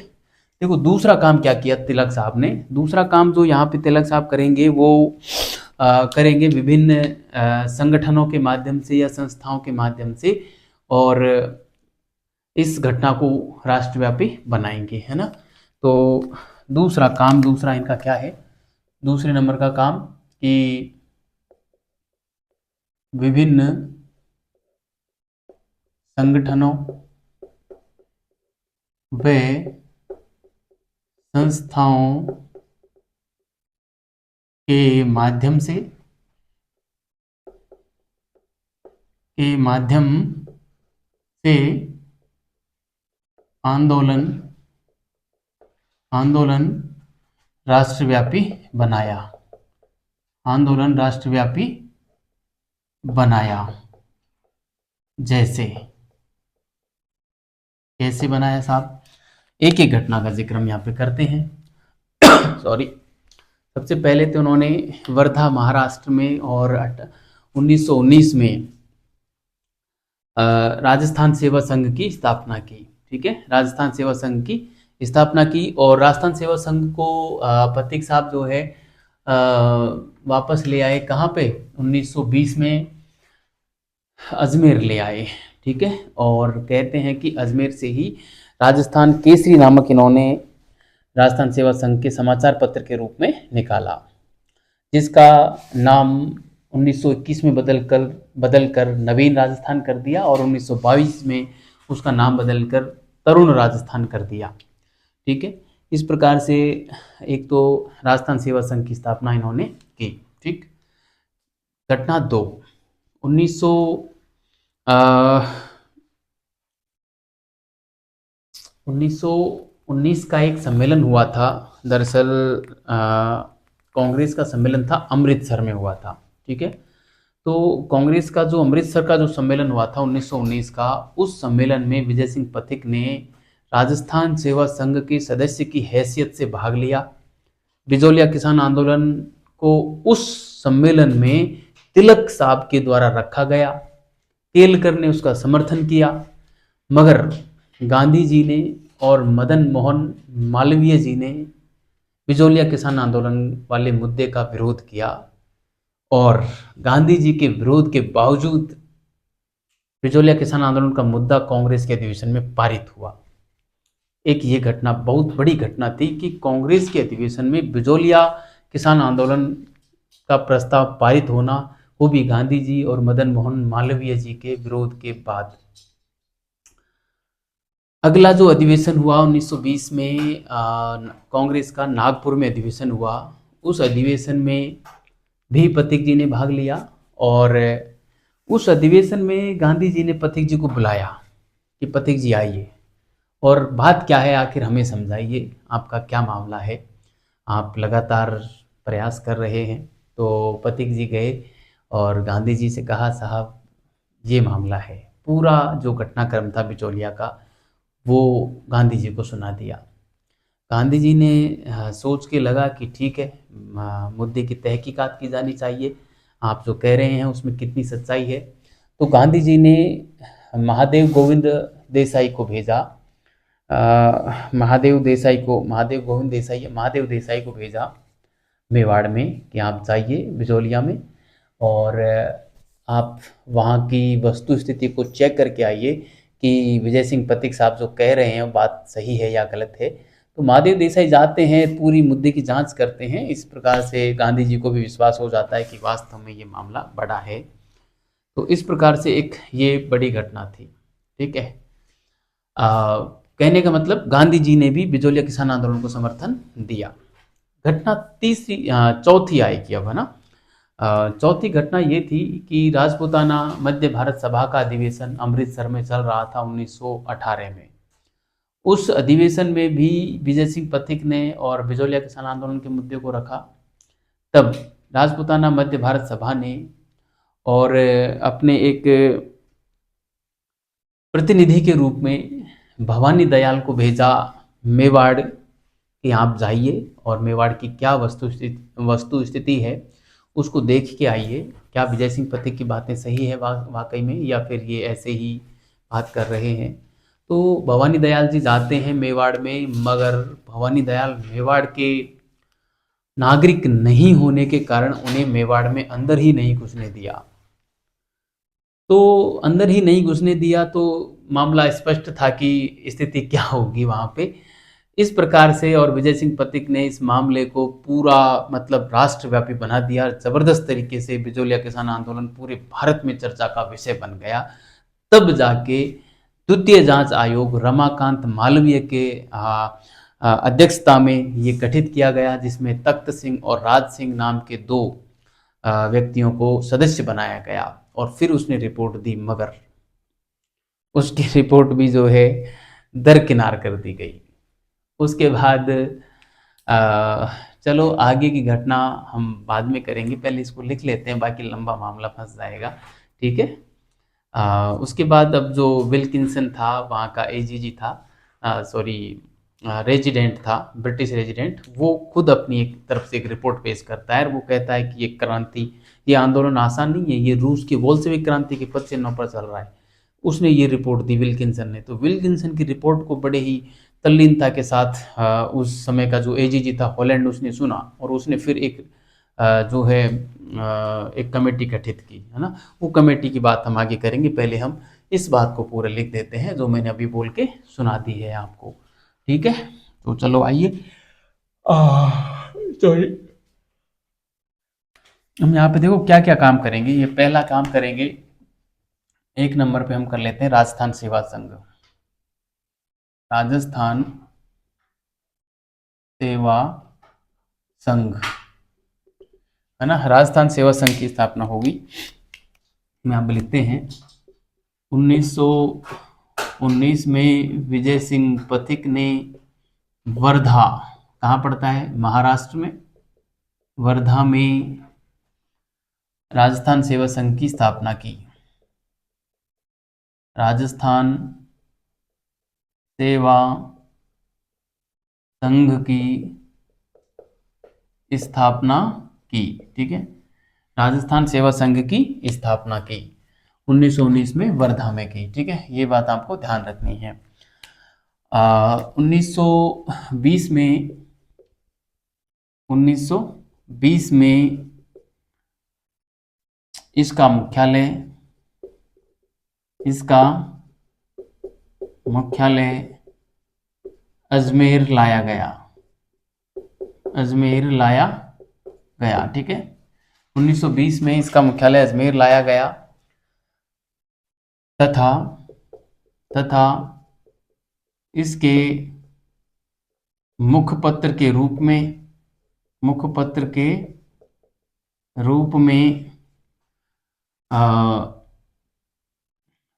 देखो दूसरा काम क्या किया तिलक साहब ने, दूसरा काम जो यहाँ पे तिलक साहब करेंगे वो करेंगे विभिन्न संगठनों के माध्यम से या संस्थाओं के माध्यम से, और इस घटना को राष्ट्रव्यापी बनाएंगे, है ना। तो दूसरा काम, दूसरा इनका क्या है, दूसरे नंबर का काम कि विभिन्न संगठनों व संस्थाओं के माध्यम से आंदोलन राष्ट्रव्यापी बनाया, आंदोलन राष्ट्रव्यापी बनाया। जैसे कैसे बनाया साहब, एक एक घटना का जिक्र हम यहाँ पे करते हैं। सॉरी। सबसे पहले तो उन्होंने वर्धा महाराष्ट्र में और 1919 में राजस्थान सेवा संघ की स्थापना की। ठीक है, राजस्थान सेवा संघ की स्थापना की। और राजस्थान सेवा संघ को पथिक साहब जो है वापस ले आए कहाँ पे, 1920 में अजमेर ले आए। ठीक है, और कहते हैं कि अजमेर से ही राजस्थान केसरी नामक इन्होंने राजस्थान सेवा संघ के समाचार पत्र के रूप में निकाला, जिसका नाम 1921 में बदलकर नवीन राजस्थान कर दिया और 1922 में उसका नाम बदलकर तरुण राजस्थान कर दिया। ठीक है, इस प्रकार से एक तो राजस्थान सेवा संघ की स्थापना इन्होंने की। ठीक। घटना 2, 1919 का एक सम्मेलन हुआ था। दरअसल कांग्रेस का सम्मेलन था, अमृतसर में हुआ था। ठीक है, तो कांग्रेस का जो अमृतसर का जो सम्मेलन हुआ था 1919 का, उस सम्मेलन में विजय सिंह पथिक ने राजस्थान सेवा संघ के सदस्य की हैसियत से भाग लिया। बिजोलिया किसान आंदोलन को उस सम्मेलन में तिलक साहब के द्वारा रखा गया। केलकर ने उसका समर्थन किया, मगर गांधी जी ने और मदन मोहन मालवीय जी ने बिजोलिया किसान आंदोलन वाले मुद्दे का विरोध किया और गांधी जी के विरोध के बावजूद बिजोलिया किसान आंदोलन का मुद्दा कांग्रेस के अधिवेशन में पारित हुआ। एक ये घटना बहुत बड़ी घटना थी कि कांग्रेस के अधिवेशन में बिजोलिया किसान आंदोलन का प्रस्ताव पारित होना, वो भी गांधी जी और मदन मोहन मालवीय जी के विरोध के बाद। अगला जो अधिवेशन हुआ 1920 में कांग्रेस का नागपुर में अधिवेशन हुआ। उस अधिवेशन में भी पथिक जी ने भाग लिया और उस अधिवेशन में गांधी जी ने पथिक जी को बुलाया कि पथिक जी आइए और बात क्या है, आखिर हमें समझाइए, आपका क्या मामला है, आप लगातार प्रयास कर रहे हैं। तो पथिक जी गए और गांधी जी से कहा, साहब ये मामला है। पूरा जो घटनाक्रम था बिचौलिया का वो गांधी जी को सुना दिया। गांधी जी ने सोच के लगा कि ठीक है, मुद्दे की तहकीकात की जानी चाहिए, आप जो कह रहे हैं उसमें कितनी सच्चाई है। तो गांधी जी ने महादेव देसाई को भेजा मेवाड़ में कि आप जाइए बिजोलिया में और आप वहाँ की वस्तु स्थिति को चेक करके आइए कि विजय सिंह पथिक साहब जो कह रहे हैं बात सही है या गलत है। तो महादेव देसाई जाते हैं, पूरी मुद्दे की जांच करते हैं। इस प्रकार से गांधी जी को भी विश्वास हो जाता है कि वास्तव में ये मामला बड़ा है। तो इस प्रकार से एक ये बड़ी घटना थी। ठीक है, कहने का मतलब गांधी जी ने भी बिजोलिया किसान आंदोलन को समर्थन दिया। घटना चौथी आएगी अब, है ना। चौथी घटना ये थी कि राजपूताना मध्य भारत सभा का अधिवेशन अमृतसर में चल रहा था 1918 में। उस अधिवेशन में भी विजय सिंह पथिक ने और बिजोलिया किसान आंदोलन के मुद्दे को रखा। तब राजपूताना मध्य भारत सभा ने और अपने एक प्रतिनिधि के रूप में भवानी दयाल को भेजा मेवाड़ कि आप जाइए और मेवाड़ की क्या वस्तु स्थिति है उसको देख के आइए, क्या विजय सिंह पथिक की बातें सही है वाकई में या फिर ये ऐसे ही बात कर रहे हैं। तो भवानी दयाल जी जाते हैं मेवाड़ में, मगर भवानी दयाल मेवाड़ के नागरिक नहीं होने के कारण उन्हें मेवाड़ में अंदर ही नहीं घुसने दिया। तो अंदर ही नहीं घुसने दिया तो मामला स्पष्ट था कि स्थिति क्या होगी वहाँ पे। इस प्रकार से और विजय सिंह पथिक ने इस मामले को पूरा मतलब राष्ट्रव्यापी बना दिया। जबरदस्त तरीके से बिजोलिया किसान आंदोलन पूरे भारत में चर्चा का विषय बन गया। तब जाके द्वितीय जांच आयोग रमाकांत मालवीय के अध्यक्षता में ये गठित किया गया, जिसमें तख्त सिंह और राज सिंह नाम के 2 व्यक्तियों को सदस्य बनाया गया और फिर उसने रिपोर्ट दी, मगर उसकी रिपोर्ट भी जो है दरकिनार कर दी गई। उसके बाद चलो आगे की घटना हम बाद में करेंगे, पहले इसको लिख लेते हैं, बाकी लंबा मामला फंस जाएगा। ठीक है। उसके बाद अब जो विल्किंसन था वहाँ का एजीजी था, सॉरी रेजिडेंट था, ब्रिटिश रेजिडेंट, वो खुद अपनी एक तरफ से एक रिपोर्ट पेश करता है और वो कहता है कि ये क्रांति, ये आंदोलन आसान नहीं है, ये रूस की बोल्शेविक क्रांति के पद चिन्हों पर चल रहा है। उसने ये रिपोर्ट दी विल्किंसन ने। तो विल्किंसन की रिपोर्ट को बड़े ही तल्लीनता के साथ उस समय का जो एजीजी था हॉलैंड, उसने सुना और उसने फिर एक जो है एक कमेटी गठित की, है ना। वो कमेटी की बात हम आगे करेंगे, पहले हम इस बात को पूरा लिख देते हैं जो मैंने अभी बोल के सुना दी है आपको। ठीक है, तो चलो आइए, सॉरी, हम यहाँ पे देखो क्या क्या काम करेंगे। ये पहला काम करेंगे, एक नंबर पे हम कर लेते हैं राजस्थान सेवा संघ। राजस्थान सेवा संघ, है ना, राजस्थान सेवा संघ की स्थापना होगी। यहाँ पे लिखते हैं 1919 में विजय सिंह पथिक ने वर्धा, कहाँ पड़ता है, महाराष्ट्र में, वर्धा में राजस्थान सेवा संघ की स्थापना की। राजस्थान सेवा संघ की स्थापना की। ठीक है, राजस्थान सेवा संघ की स्थापना की 1919 में वर्धा में की। ठीक है, ये बात आपको ध्यान रखनी है। 1920 में 1920 में इसका मुख्यालय अजमेर लाया गया, अजमेर लाया गया। ठीक है, 1920 में इसका मुख्यालय अजमेर लाया गया तथा इसके मुखपत्र के रूप में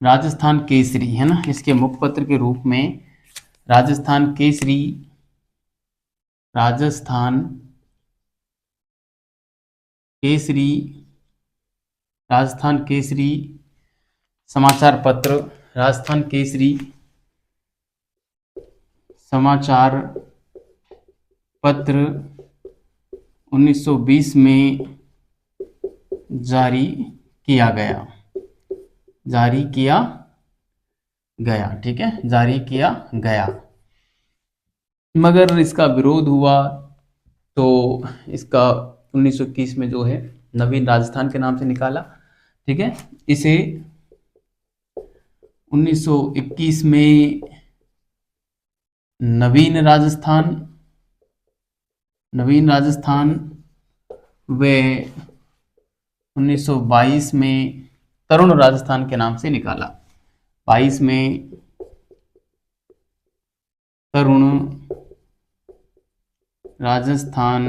राजस्थान केसरी, है ना, इसके मुखपत्र के रूप में राजस्थान केसरी समाचार पत्र, राजस्थान केसरी समाचार पत्र 1920 में जारी किया गया। ठीक है, जारी किया गया, मगर इसका विरोध हुआ तो इसका 1921 में जो है नवीन राजस्थान के नाम से निकाला। ठीक है, इसे 1921 में नवीन राजस्थान व 1922 में तरुण राजस्थान के नाम से निकाला। 22 में तरुण राजस्थान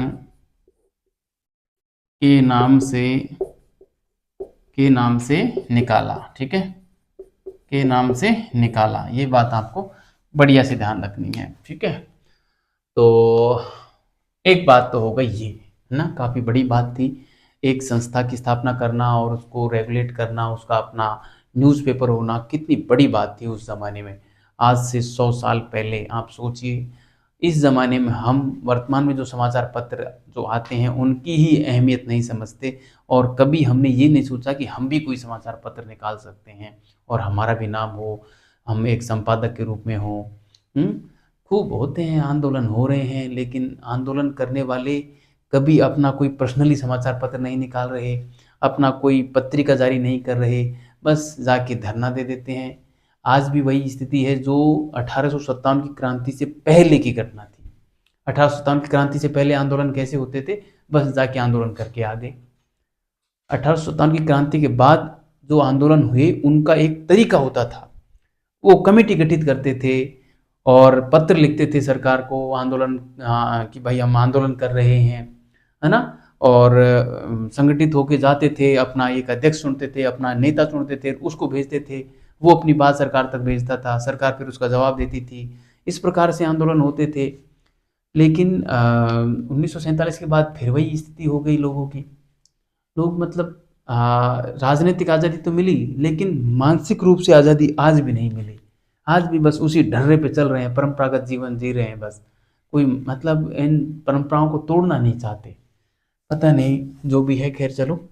के नाम से निकाला। ठीक है, के नाम से निकाला, ये बात आपको बढ़िया से ध्यान रखनी है। ठीक है, तो एक बात तो हो गई ये, है ना, काफ़ी बड़ी बात थी, एक संस्था की स्थापना करना और उसको रेगुलेट करना, उसका अपना न्यूज़पेपर होना, कितनी बड़ी बात थी उस ज़माने में। आज से 100 साल पहले आप सोचिए, इस ज़माने में हम वर्तमान में जो समाचार पत्र जो आते हैं उनकी ही अहमियत नहीं समझते, और कभी हमने ये नहीं सोचा कि हम भी कोई समाचार पत्र निकाल सकते हैं और हमारा भी नाम हो, हम एक संपादक के रूप में हो। खूब होते हैं, आंदोलन हो रहे हैं, लेकिन आंदोलन करने वाले कभी अपना कोई पर्सनली समाचार पत्र नहीं निकाल रहे, अपना कोई पत्रिका जारी नहीं कर रहे, बस जाके धरना दे देते हैं। आज भी वही स्थिति है जो 1857 की क्रांति से पहले की घटना थी। 1857 की क्रांति से पहले आंदोलन कैसे होते थे, बस जाके आंदोलन करके आ गए। 1857 की क्रांति के बाद जो आंदोलन हुए उनका एक तरीका होता था, वो कमेटी गठित करते थे और पत्र लिखते थे सरकार को आंदोलन कि भाई हम आंदोलन कर रहे हैं, है ना, और संगठित होके जाते थे, अपना एक अध्यक्ष चुनते थे, अपना नेता चुनते थे, उसको भेजते थे, वो अपनी बात सरकार तक भेजता था, सरकार फिर उसका जवाब देती थी। इस प्रकार से आंदोलन होते थे। लेकिन 1947 के बाद फिर वही स्थिति हो गई लोगों की। लोग मतलब राजनीतिक आज़ादी तो मिली, लेकिन मानसिक रूप से आज़ादी आज भी नहीं मिली। आज भी बस उसी ढर्रे पे चल रहे हैं, परंपरागत जीवन जी रहे हैं बस। कोई मतलब इन परंपराओं को तोड़ना नहीं चाहते। पता नहीं, जो भी है, खैर चलो।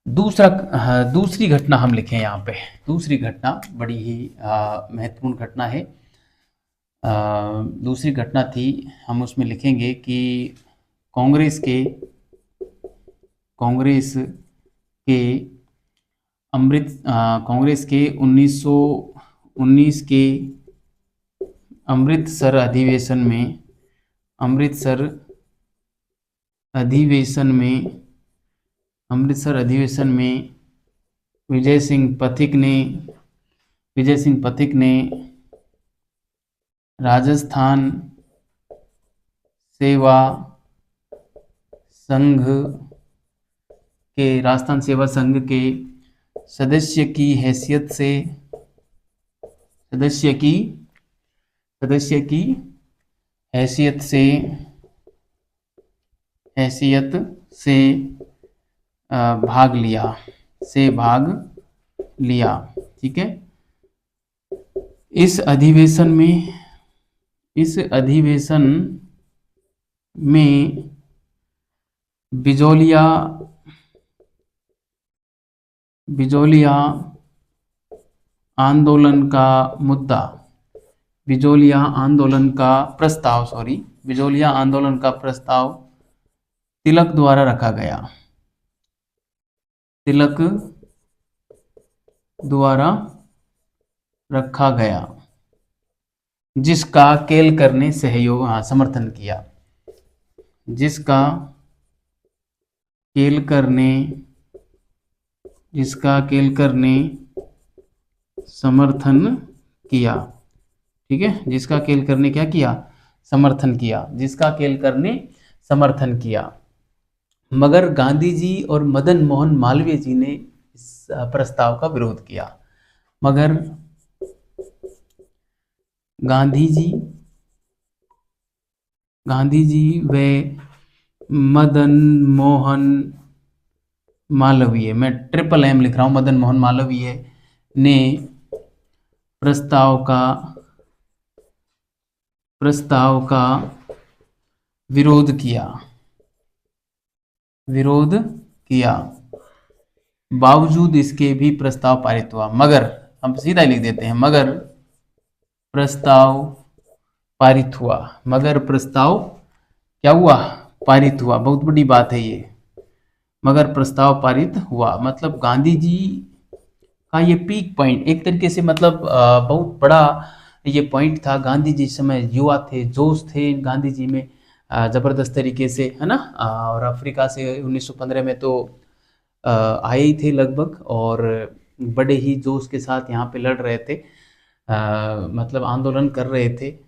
दूसरा, हाँ, दूसरी घटना हम लिखें यहाँ पे। दूसरी घटना बड़ी ही महत्वपूर्ण घटना है। अ, दूसरी घटना थी, हम उसमें लिखेंगे कि कांग्रेस के कांग्रेस के कांग्रेस के 1919 के अमृतसर अधिवेशन में अमृतसर अधिवेशन में अमृतसर अधिवेशन में विजय सिंह पथिक ने विजय सिंह पथिक ने राजस्थान सेवा संघ राजस्थान सेवा संघ के सदस्य की हैसियत से सदस्य की सदस्य की हैसियत से हैसियत से भाग लिया। ठीक है। इस अधिवेशन में बिजोलिया आंदोलन का मुद्दा बिजोलिया आंदोलन का प्रस्ताव तिलक द्वारा रखा गया। तिलक द्वारा रखा गया, जिसका केलकर ने समर्थन किया। जिसका केलकर ने समर्थन किया। ठीक है। जिसका केलकर ने क्या किया? समर्थन किया। जिसका केलकर ने समर्थन किया। मगर गांधी जी और मदन मोहन मालवीय जी ने इस प्रस्ताव का विरोध किया। मगर गांधी जी व मदन मोहन मालवीय, मैं ट्रिपल एम लिख रहा हूं, मदन मोहन मालवीय ने प्रस्ताव का विरोध किया। बावजूद इसके भी प्रस्ताव पारित हुआ। मगर, हम सीधा ही लिख देते हैं, मगर प्रस्ताव क्या हुआ? पारित हुआ। बहुत बड़ी बात है ये। मगर प्रस्ताव पारित हुआ, मतलब गांधी जी का ये पीक पॉइंट एक तरीके से, मतलब बहुत बड़ा ये पॉइंट था। गांधी जी समय युवा थे, जोश थे गांधी जी में जबरदस्त तरीके से, है ना। और अफ्रीका से 1915 में तो आए ही थे लगभग, और बड़े ही जोश के साथ यहाँ पे लड़ रहे थे, मतलब आंदोलन कर रहे थे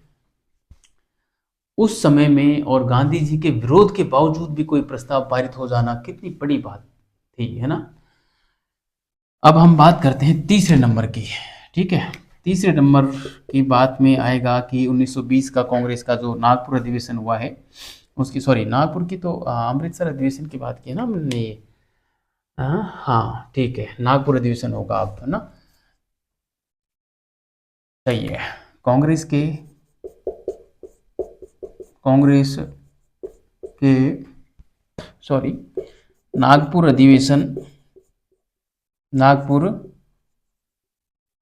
उस समय में। और गांधी जी के विरोध के बावजूद भी कोई प्रस्ताव पारित हो जाना कितनी बड़ी बात थी, है ना। अब हम बात करते हैं तीसरे नंबर की। ठीक है। तीसरे नंबर की बात में आएगा कि 1920 का कांग्रेस का जो नागपुर अधिवेशन हुआ है, उसकी, सॉरी, नागपुर की तो अमृतसर अधिवेशन की बात की है ना हमने ये। हाँ, ठीक है, नागपुर अधिवेशन होगा अब, है ना। सही है। कांग्रेस के सॉरी नागपुर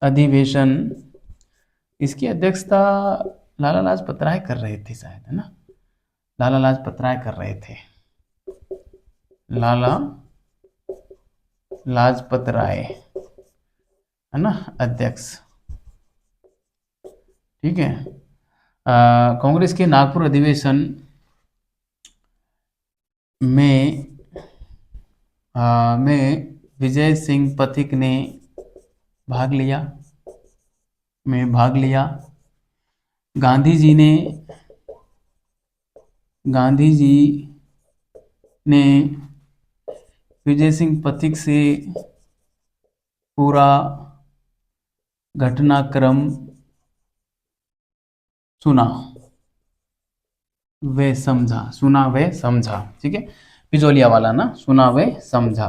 अधिवेशन इसकी अध्यक्षता लाला लाजपत राय कर रहे थे शायद, है ना। लाला लाजपत राय कर रहे थे। लाला लाजपत राय, है ना, अध्यक्ष। ठीक है। कांग्रेस के नागपुर अधिवेशन में विजय सिंह पथिक ने भाग लिया। गांधी जी ने विजय सिंह पथिक से पूरा घटनाक्रम सुना। वे समझा, सुना वे समझा, ठीक है, बिजोलिया वाला ना, सुना वे समझा।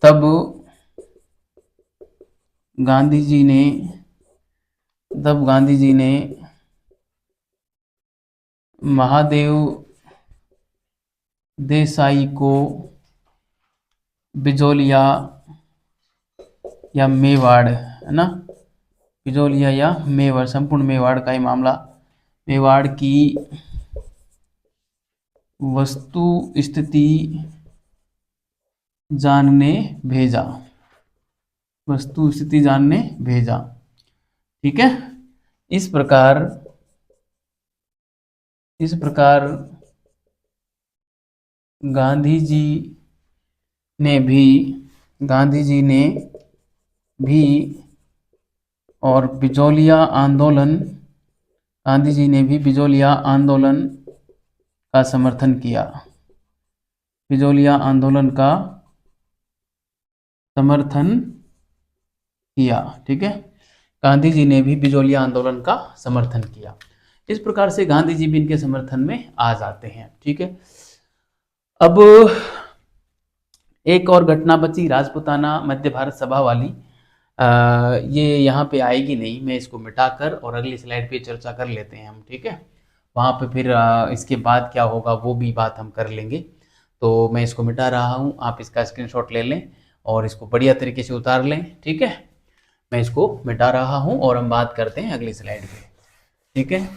तब गांधी जी ने तब गांधी जी ने महादेव देसाई को बिजोलिया या मेवाड़, है ना, बिजोलिया या मेवाड़, संपूर्ण मेवाड़ का ही मामला, मेवाड़ की वस्तु स्थिति जानने भेजा, वस्तु स्थिति जानने भेजा, ठीक है। इस प्रकार गांधी जी ने भी गांधी जी ने भी और बिजोलिया आंदोलन गांधी जी ने भी बिजोलिया आंदोलन का समर्थन किया, बिजोलिया आंदोलन का समर्थन किया, ठीक है। गांधी जी ने भी बिजोलिया आंदोलन का समर्थन किया। इस प्रकार से गांधी जी भी इनके समर्थन में आ जाते हैं, ठीक है। अब एक और घटना बची राजपूताना मध्य भारत सभा वाली। ये यहाँ पे आएगी नहीं, मैं इसको मिटाकर और अगली स्लाइड पे चर्चा कर लेते हैं हम, ठीक है। वहाँ पे फिर इसके बाद क्या होगा वो भी बात हम कर लेंगे। तो मैं इसको मिटा रहा हूँ, आप इसका स्क्रीनशॉट ले लें और इसको बढ़िया तरीके से उतार लें, ठीक है। मैं इसको मिटा रहा हूँ और हम बात करते हैं अगली स्लाइड पे, ठीक है।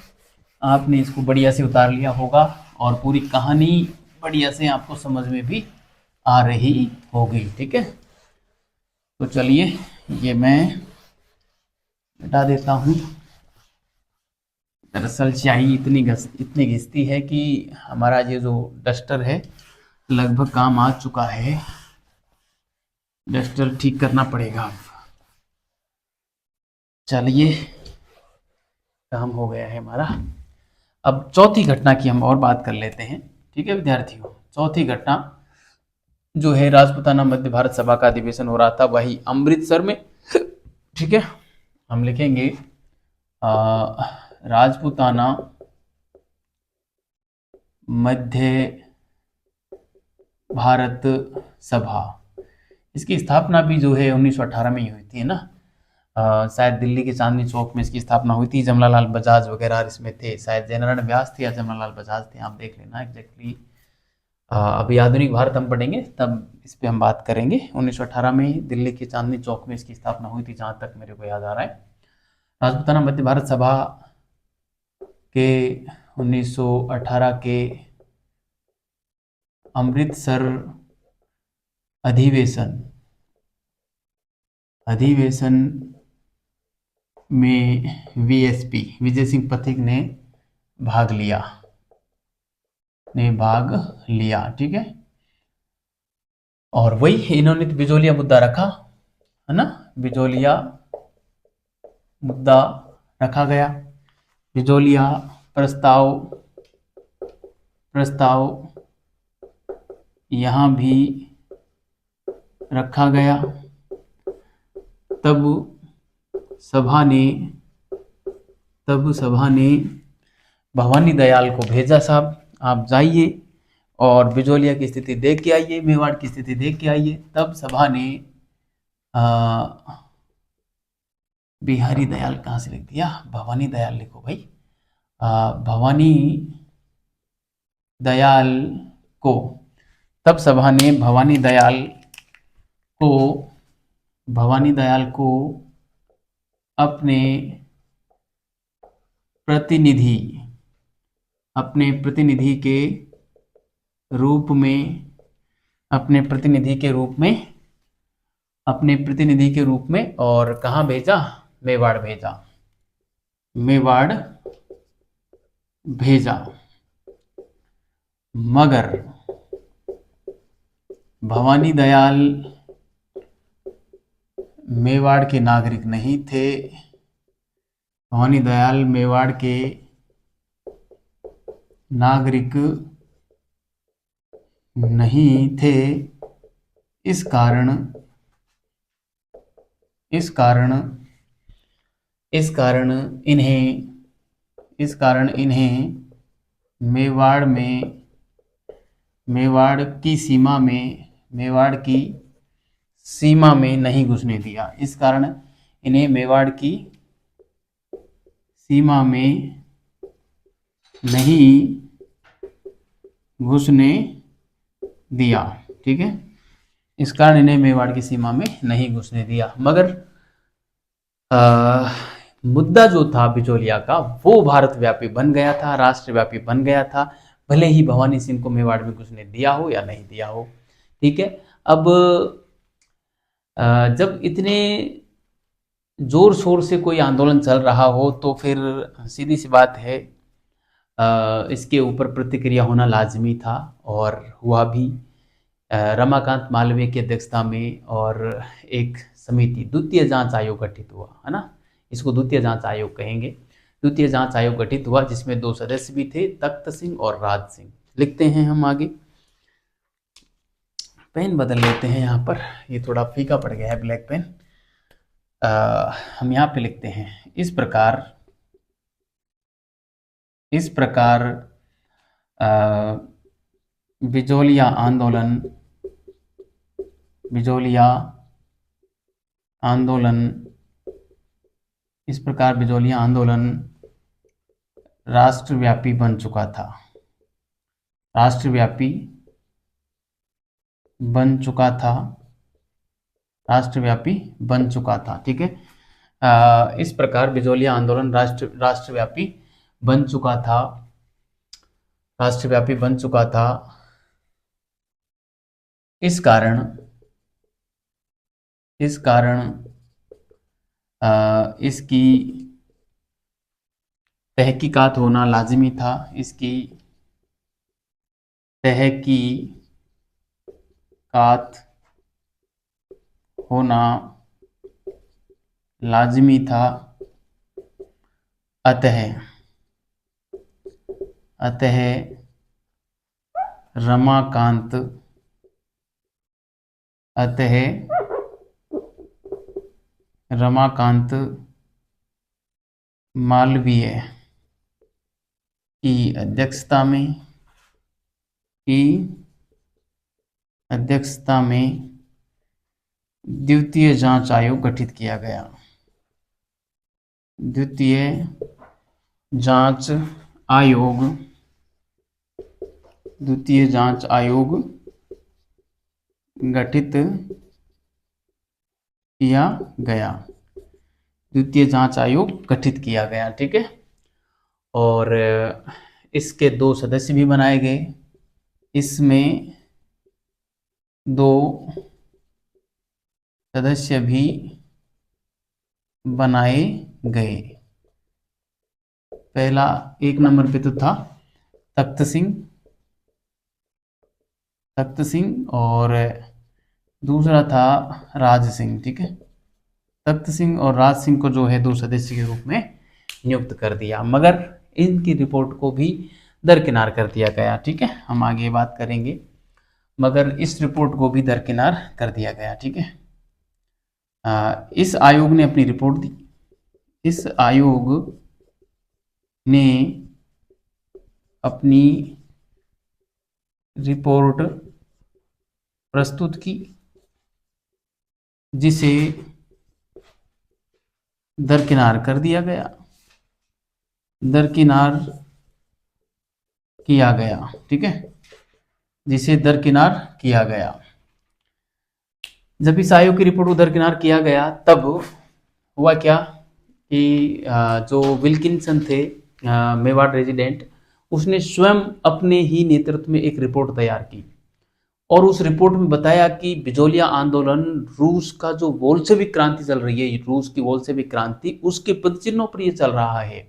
आपने इसको बढ़िया से उतार लिया होगा और पूरी कहानी बढ़िया से आपको समझ में भी आ रही होगी, ठीक है। तो चलिए ये मैं मिटा देता हूँ। दरअसल स्याही इतनी घिसती है कि हमारा ये जो डस्टर है लगभग काम आ चुका है, डस्टर ठीक करना पड़ेगा अब। चलिए काम हो गया है हमारा। अब चौथी घटना की हम और बात कर लेते हैं, ठीक है विद्यार्थियों। चौथी घटना जो है राजपूताना मध्य भारत सभा का अधिवेशन हो रहा था वही अमृतसर में, ठीक है। हम लिखेंगे राजपूताना मध्य भारत सभा। इसकी स्थापना भी जो है 1918 में ही हुई थी, है ना। शायद दिल्ली के चांदनी चौक में इसकी स्थापना हुई थी। जमनालाल बजाज वगैरह इसमें थे, शायद जयनारायण व्यास थे या जमनालाल बजाज थे, आप देख लेना एग्जैक्टली। अभी आधुनिक भारत हम पढ़ेंगे तब इस पे हम बात करेंगे। 1918 में दिल्ली के चांदनी चौक में इसकी स्थापना हुई थी, जहाँ तक मेरे को याद आ रहा है। राजपूताना मध्य भारत सभा के 1918 के अमृतसर अधिवेशन में वीएसपी विजय सिंह पथिक ने भाग लिया, ठीक है। और वही इन्होंने बिजोलिया मुद्दा रखा, है ना, बिजोलिया मुद्दा रखा गया, बिजोलिया प्रस्ताव यहाँ भी रखा गया। तब सभा ने भवानी दयाल को भेजा, साहब आप जाइए और बिजोलिया की स्थिति देख के आइए, मेवाड़ की स्थिति देख के आइए। तब सभा ने बिहारी दयाल कहाँ से लिख दिया, भवानी दयाल लिखो भाई। भवानी दयाल को तब सभा ने भवानी दयाल को अपने प्रतिनिधि के रूप में और कहाँ भेजा, मेवाड़ भेजा। मगर भवानी दयाल मेवाड़ के नागरिक नहीं थे, भवानी दयाल मेवाड़ के नागरिक नहीं थे। इस कारण इन्हें इस कारण इन्हें मेवाड़ की सीमा में नहीं घुसने दिया। इस कारण इन्हें मेवाड़ की सीमा में नहीं घुसने दिया। ठीक है, इस कारण इन्हें मेवाड़ की सीमा में नहीं घुसने दिया। मगर मुद्दा जो था बिजोलिया का वो भारत व्यापी बन गया था, राष्ट्रव्यापी बन गया था, भले ही भवानी सिंह को मेवाड़ में घुसने दिया हो या नहीं दिया हो। ठीक है, अब जब इतने जोर शोर से कोई आंदोलन चल रहा हो तो फिर सीधी सी बात है इसके ऊपर प्रतिक्रिया होना लाजमी था, और हुआ भी। रमाकांत मालवीय की अध्यक्षता में और एक समिति, द्वितीय जांच आयोग गठित हुआ, है ना, इसको द्वितीय जांच आयोग कहेंगे। द्वितीय जांच आयोग गठित हुआ जिसमें 2 सदस्य भी थे, तख्त सिंह और राज सिंह। लिखते हैं हम आगे, पेन बदल लेते हैं यहाँ पर, ये थोड़ा फीका पड़ गया है ब्लैक पेन। हम यहाँ पे लिखते हैं इस प्रकार बिजोलिया आंदोलन राष्ट्रव्यापी बन चुका था। राष्ट्रव्यापी बन चुका था। ठीक है, इस प्रकार बिजोलिया आंदोलन राष्ट्रव्यापी बन चुका था। इस कारण इसकी तहकीकात होना लाजिमी था। इसकी तहकीकात होना लाजिमी था। अतः रमाकांत मालवीय की अध्यक्षता में द्वितीय जांच आयोग गठित किया गया। द्वितीय जांच आयोग गठित किया गया। ठीक है, और इसके 2 सदस्य भी बनाए गए। इसमें 2 सदस्य भी बनाए गए। पहला 1 नंबर पे तो था तख्त सिंह और दूसरा था राज सिंह। ठीक है, तख्त सिंह और राज सिंह को जो है 2 सदस्य के रूप में नियुक्त कर दिया, मगर इनकी रिपोर्ट को भी दरकिनार कर दिया गया। ठीक है, हम आगे बात करेंगे, मगर इस रिपोर्ट को भी दरकिनार कर दिया गया। ठीक है, इस आयोग ने अपनी रिपोर्ट दी। इस आयोग ने अपनी रिपोर्ट प्रस्तुत की, जिसे दरकिनार कर दिया गया। ठीक है, जिसे दरकिनार किया गया। जब इस आयोग की रिपोर्ट को दरकिनार किया गया तब हुआ क्या कि जो विल्किंसन थे मेवाड़ रेजिडेंट, उसने स्वयं अपने ही नेतृत्व में एक रिपोर्ट तैयार की और उस रिपोर्ट में बताया कि बिजोलिया आंदोलन रूस का जो बोल्शेविक क्रांति चल रही है, रूस की बोल्शेविक क्रांति, उसके पदचिन्हों पर ये चल रहा है।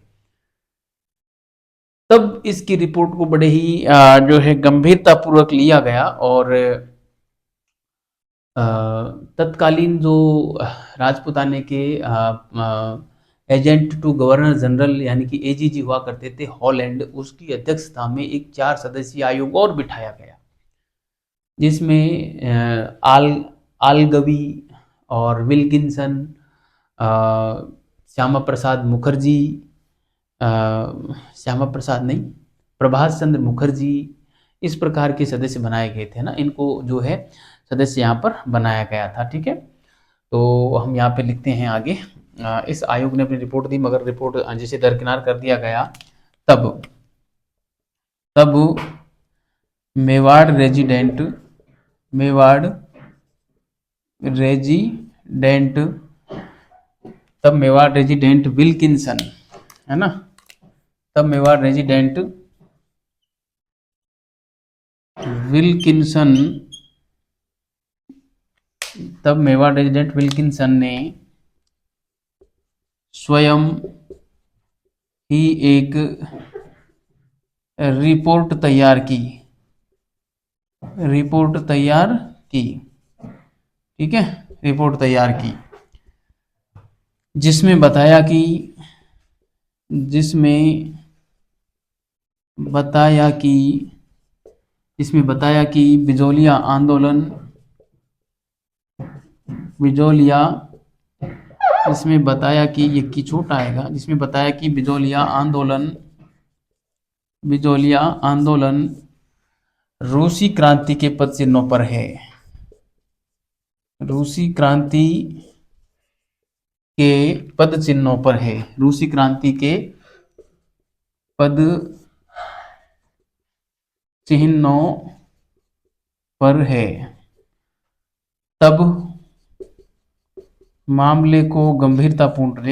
तब इसकी रिपोर्ट को बड़े ही जो है गंभीरता पूर्वक लिया गया और तत्कालीन जो राजपुताने के एजेंट टू गवर्नर जनरल यानी कि एजीजी हुआ करते थे हॉलैंड, उसकी अध्यक्षता में एक 4 सदस्यीय आयोग और बिठाया गया, जिसमें आलगवी और विल्किंसन, श्यामा प्रसाद मुखर्जी, श्यामा प्रसाद नहीं, प्रभाष चंद्र मुखर्जी, इस प्रकार के सदस्य बनाए गए थे ना, इनको जो है सदस्य यहाँ पर बनाया गया था। ठीक है, तो हम यहाँ पे लिखते हैं आगे। इस आयोग ने अपनी रिपोर्ट दी, मगर रिपोर्ट जिसे दरकिनार कर दिया गया तब मेवाड़ रेजिडेंट विल्किंसन, है ना, तब मेवाड़ रेजिडेंट विल्किंसन ने स्वयं ही एक रिपोर्ट तैयार की। ठीक है, रिपोर्ट तैयार की जिसमें बताया कि बिजोलिया आंदोलन, इसमें बताया कि ये की छोटा आएगा, जिसमें बताया कि बिजोलिया आंदोलन रूसी क्रांति के पद चिन्हों पर है। रूसी क्रांति के पद चिन्हों पर है। रूसी क्रांति के पद चिन्हों पर है। तब मामले को गंभीरतापूर्ण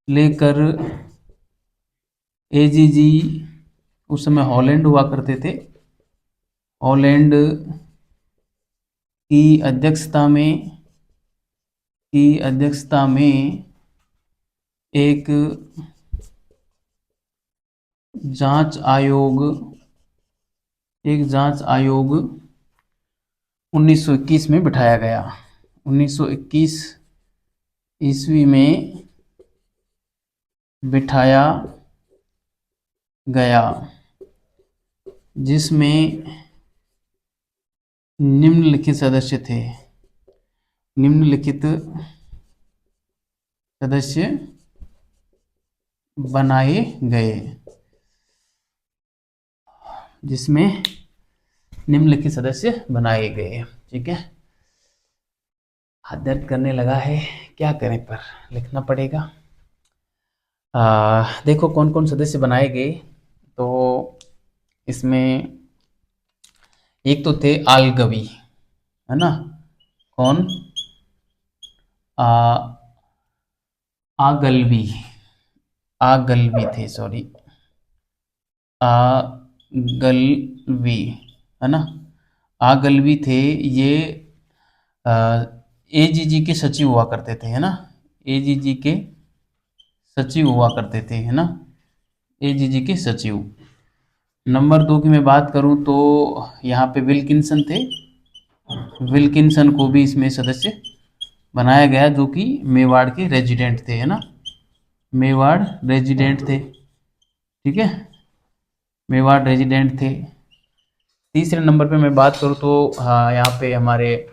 लेकर एजीजी, उस समय हॉलैंड हुआ करते थे, हॉलैंड की अध्यक्षता में एक जांच आयोग 1921 में बिठाया गया। 1921 ईस्वी में बिठाया गया, जिसमें निम्नलिखित सदस्य बनाए गए। ठीक है, हाथ दर्द करने लगा है, क्या करें, पर लिखना पड़ेगा। देखो कौन कौन सदस्य बनाए गए, तो इसमें एक तो थे आलगवी, है ना, कौन, आगलवी थे, आगलवी, है ना, आगलवी थे। ये एजीजी के सचिव हुआ करते थे, है ना, एजीजी के सचिव हुआ करते थे, है ना, एजीजी के सचिव। नंबर 2 की मैं बात करूं तो यहाँ पे विल्किंसन थे, विल्किंसन को भी इसमें सदस्य बनाया गया, जो कि मेवाड़ के रेजिडेंट थे, है ना, मेवाड़ रेजिडेंट थे। ठीक है, मेवाड़ रेजिडेंट थे। तीसरे नंबर पे मैं बात करूं तो यहाँ पे हमारे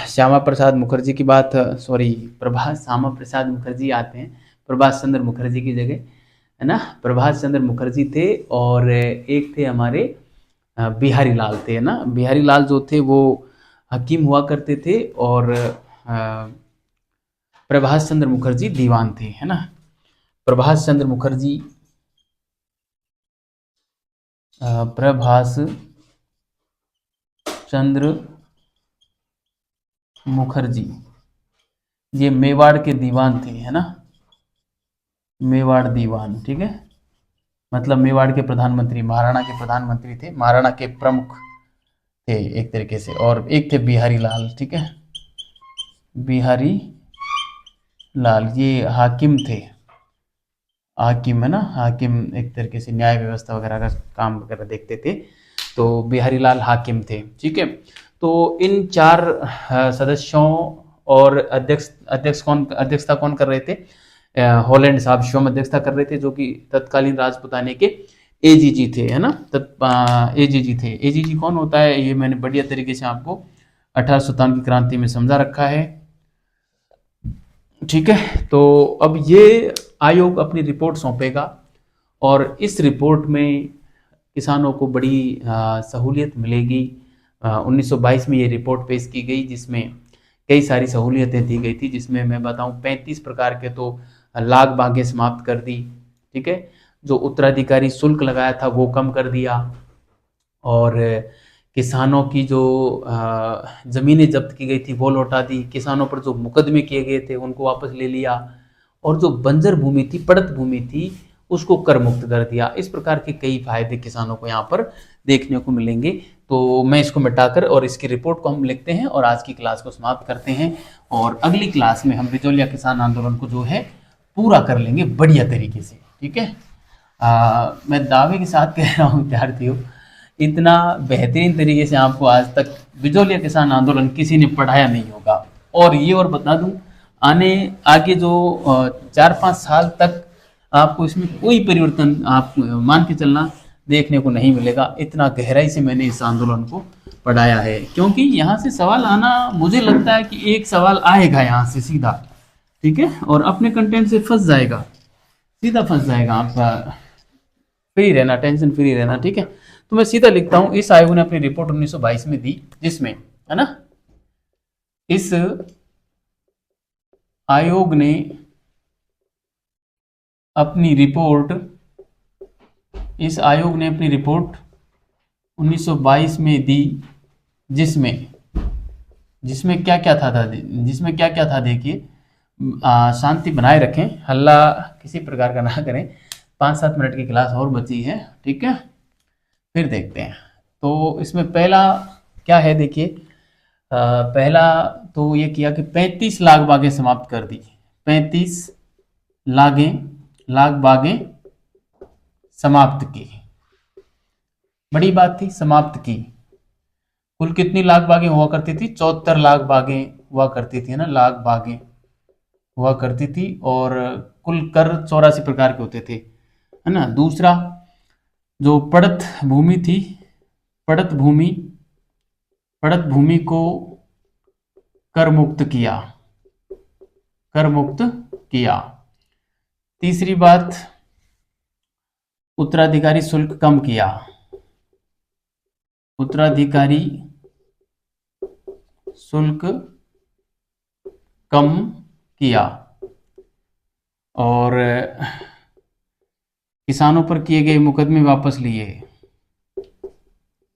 श्यामा प्रसाद मुखर्जी की बात, श्यामा प्रसाद मुखर्जी आते हैं प्रभाष चंद्र मुखर्जी की जगह, है ना, प्रभाष चंद्र मुखर्जी थे। और एक थे हमारे बिहारी लाल थे, है ना, बिहारी लाल जो थे वो हकीम हुआ करते थे, और प्रभाष चंद्र मुखर्जी दीवान थे, है ना। प्रभाष चंद्र मुखर्जी ये मेवाड़ के दीवान थे, है ना, मेवाड़ दीवान। ठीक है, मतलब मेवाड़ के प्रधानमंत्री, महाराणा के प्रधानमंत्री थे, महाराणा के प्रमुख थे एक तरीके से। और एक थे बिहारी लाल, ठीक है, बिहारी लाल ये हाकिम थे, हाकिम, है ना, हाकिम एक तरीके से न्याय व्यवस्था वगैरह का काम वगैरह देखते थे, तो बिहारी लाल हाकिम थे। ठीक है, तो इन 4 सदस्यों और अध्यक्षता कौन कर रहे थे, हॉलैंड साहब स्वयं अध्यक्षता कर रहे थे, जो कि तत्कालीन राजपुताने के एजीजी थे, है ना, तब एजीजी थे। एजीजी कौन होता है, ये मैंने बढ़िया तरीके से आपको 1857 की क्रांति में समझा रखा है। ठीक है, तो अब ये आयोग अपनी रिपोर्ट सौंपेगा और इस रिपोर्ट में किसानों को बड़ी सहूलियत मिलेगी। 1922 में ये रिपोर्ट पेश की गई जिसमें कई सारी सहूलियतें दी गई थी, जिसमें मैं बताऊं 35 प्रकार के तो लाग बागें समाप्त कर दी। ठीक है, जो उत्तराधिकारी शुल्क लगाया था वो कम कर दिया, और किसानों की जो ज़मीनें जब्त की गई थी वो लौटा दी, किसानों पर जो मुकदमे किए गए थे उनको वापस ले लिया, और जो बंजर भूमि थी, पड़त भूमि थी, उसको कर मुक्त कर दिया। इस प्रकार के कई फायदे किसानों को यहाँ पर देखने को मिलेंगे। तो मैं इसको मिटाकर और इसकी रिपोर्ट को हम लिखते हैं और आज की क्लास को समाप्त करते हैं, और अगली क्लास में हम बिचौलिया किसान आंदोलन को जो है पूरा कर लेंगे बढ़िया तरीके से। ठीक है, मैं दावे के साथ कह रहा हूँ विद्यार्थियों, इतना बेहतरीन तरीके से आपको आज तक बिचौलिया किसान आंदोलन किसी ने पढ़ाया नहीं होगा। और ये और बता दूं, आगे जो 4-5 साल तक आपको इसमें कोई परिवर्तन आप मान के चलना देखने को नहीं मिलेगा। इतना गहराई से मैंने इस आंदोलन को पढ़ाया है, क्योंकि यहाँ से सवाल आना, मुझे लगता है कि एक सवाल आएगा यहाँ से सीधा, ठीक है, और अपने कंटेंट से फंस जाएगा, सीधा फंस जाएगा। आपका फ्री रहना, टेंशन फ्री रहना। ठीक है, तो मैं सीधा लिखता हूँ, इस आयोग ने अपनी रिपोर्ट 1922 में दी, जिसमें, है ना, इस आयोग ने अपनी रिपोर्ट 1922 में दी, जिसमें क्या क्या था देखिए, शांति बनाए रखें, हल्ला किसी प्रकार का ना करें, 5-7 मिनट की क्लास और बची है। ठीक है, फिर देखते हैं। तो इसमें पहला क्या है देखिए, पहला तो ये किया कि 35 लाख बागें समाप्त कर दी। 35 लाख बागें समाप्त की, बड़ी बात थी, समाप्त की। कुल कितनी लाख बागें हुआ करती थी? 74 लाख बागें हुआ करती थी, है ना, लाख बागें हुआ करती थी, और कुल कर 84 प्रकार के होते थे, है ना। दूसरा, जो पड़त भूमि थी, पड़त भूमि को कर मुक्त किया। तीसरी बात, उत्तराधिकारी शुल्क कम किया, उत्तराधिकारी शुल्क कम किया, और किसानों पर किए गए मुकदमे वापस लिए,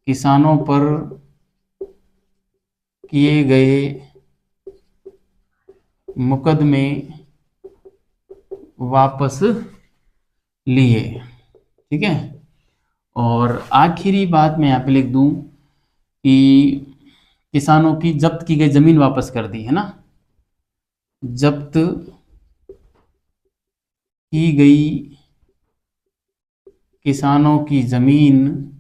किसानों पर किए गए मुकदमे वापस लिए। ठीक है, और आखिरी बात मैं यहाँ पे लिख दूं कि किसानों की जब्त की गई जमीन वापस कर दी, है ना, जब्त की गई किसानों की जमीन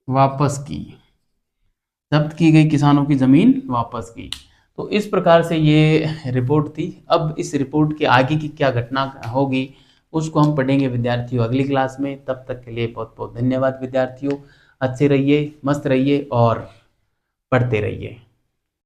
वापस की, जब्त की गई किसानों की जमीन वापस की। तो इस प्रकार से ये रिपोर्ट थी। अब इस रिपोर्ट के आगे की क्या घटना होगी उसको हम पढ़ेंगे विद्यार्थियों अगली क्लास में। तब तक के लिए बहुत बहुत धन्यवाद विद्यार्थियों। अच्छे रहिए, मस्त रहिए और पढ़ते रहिए।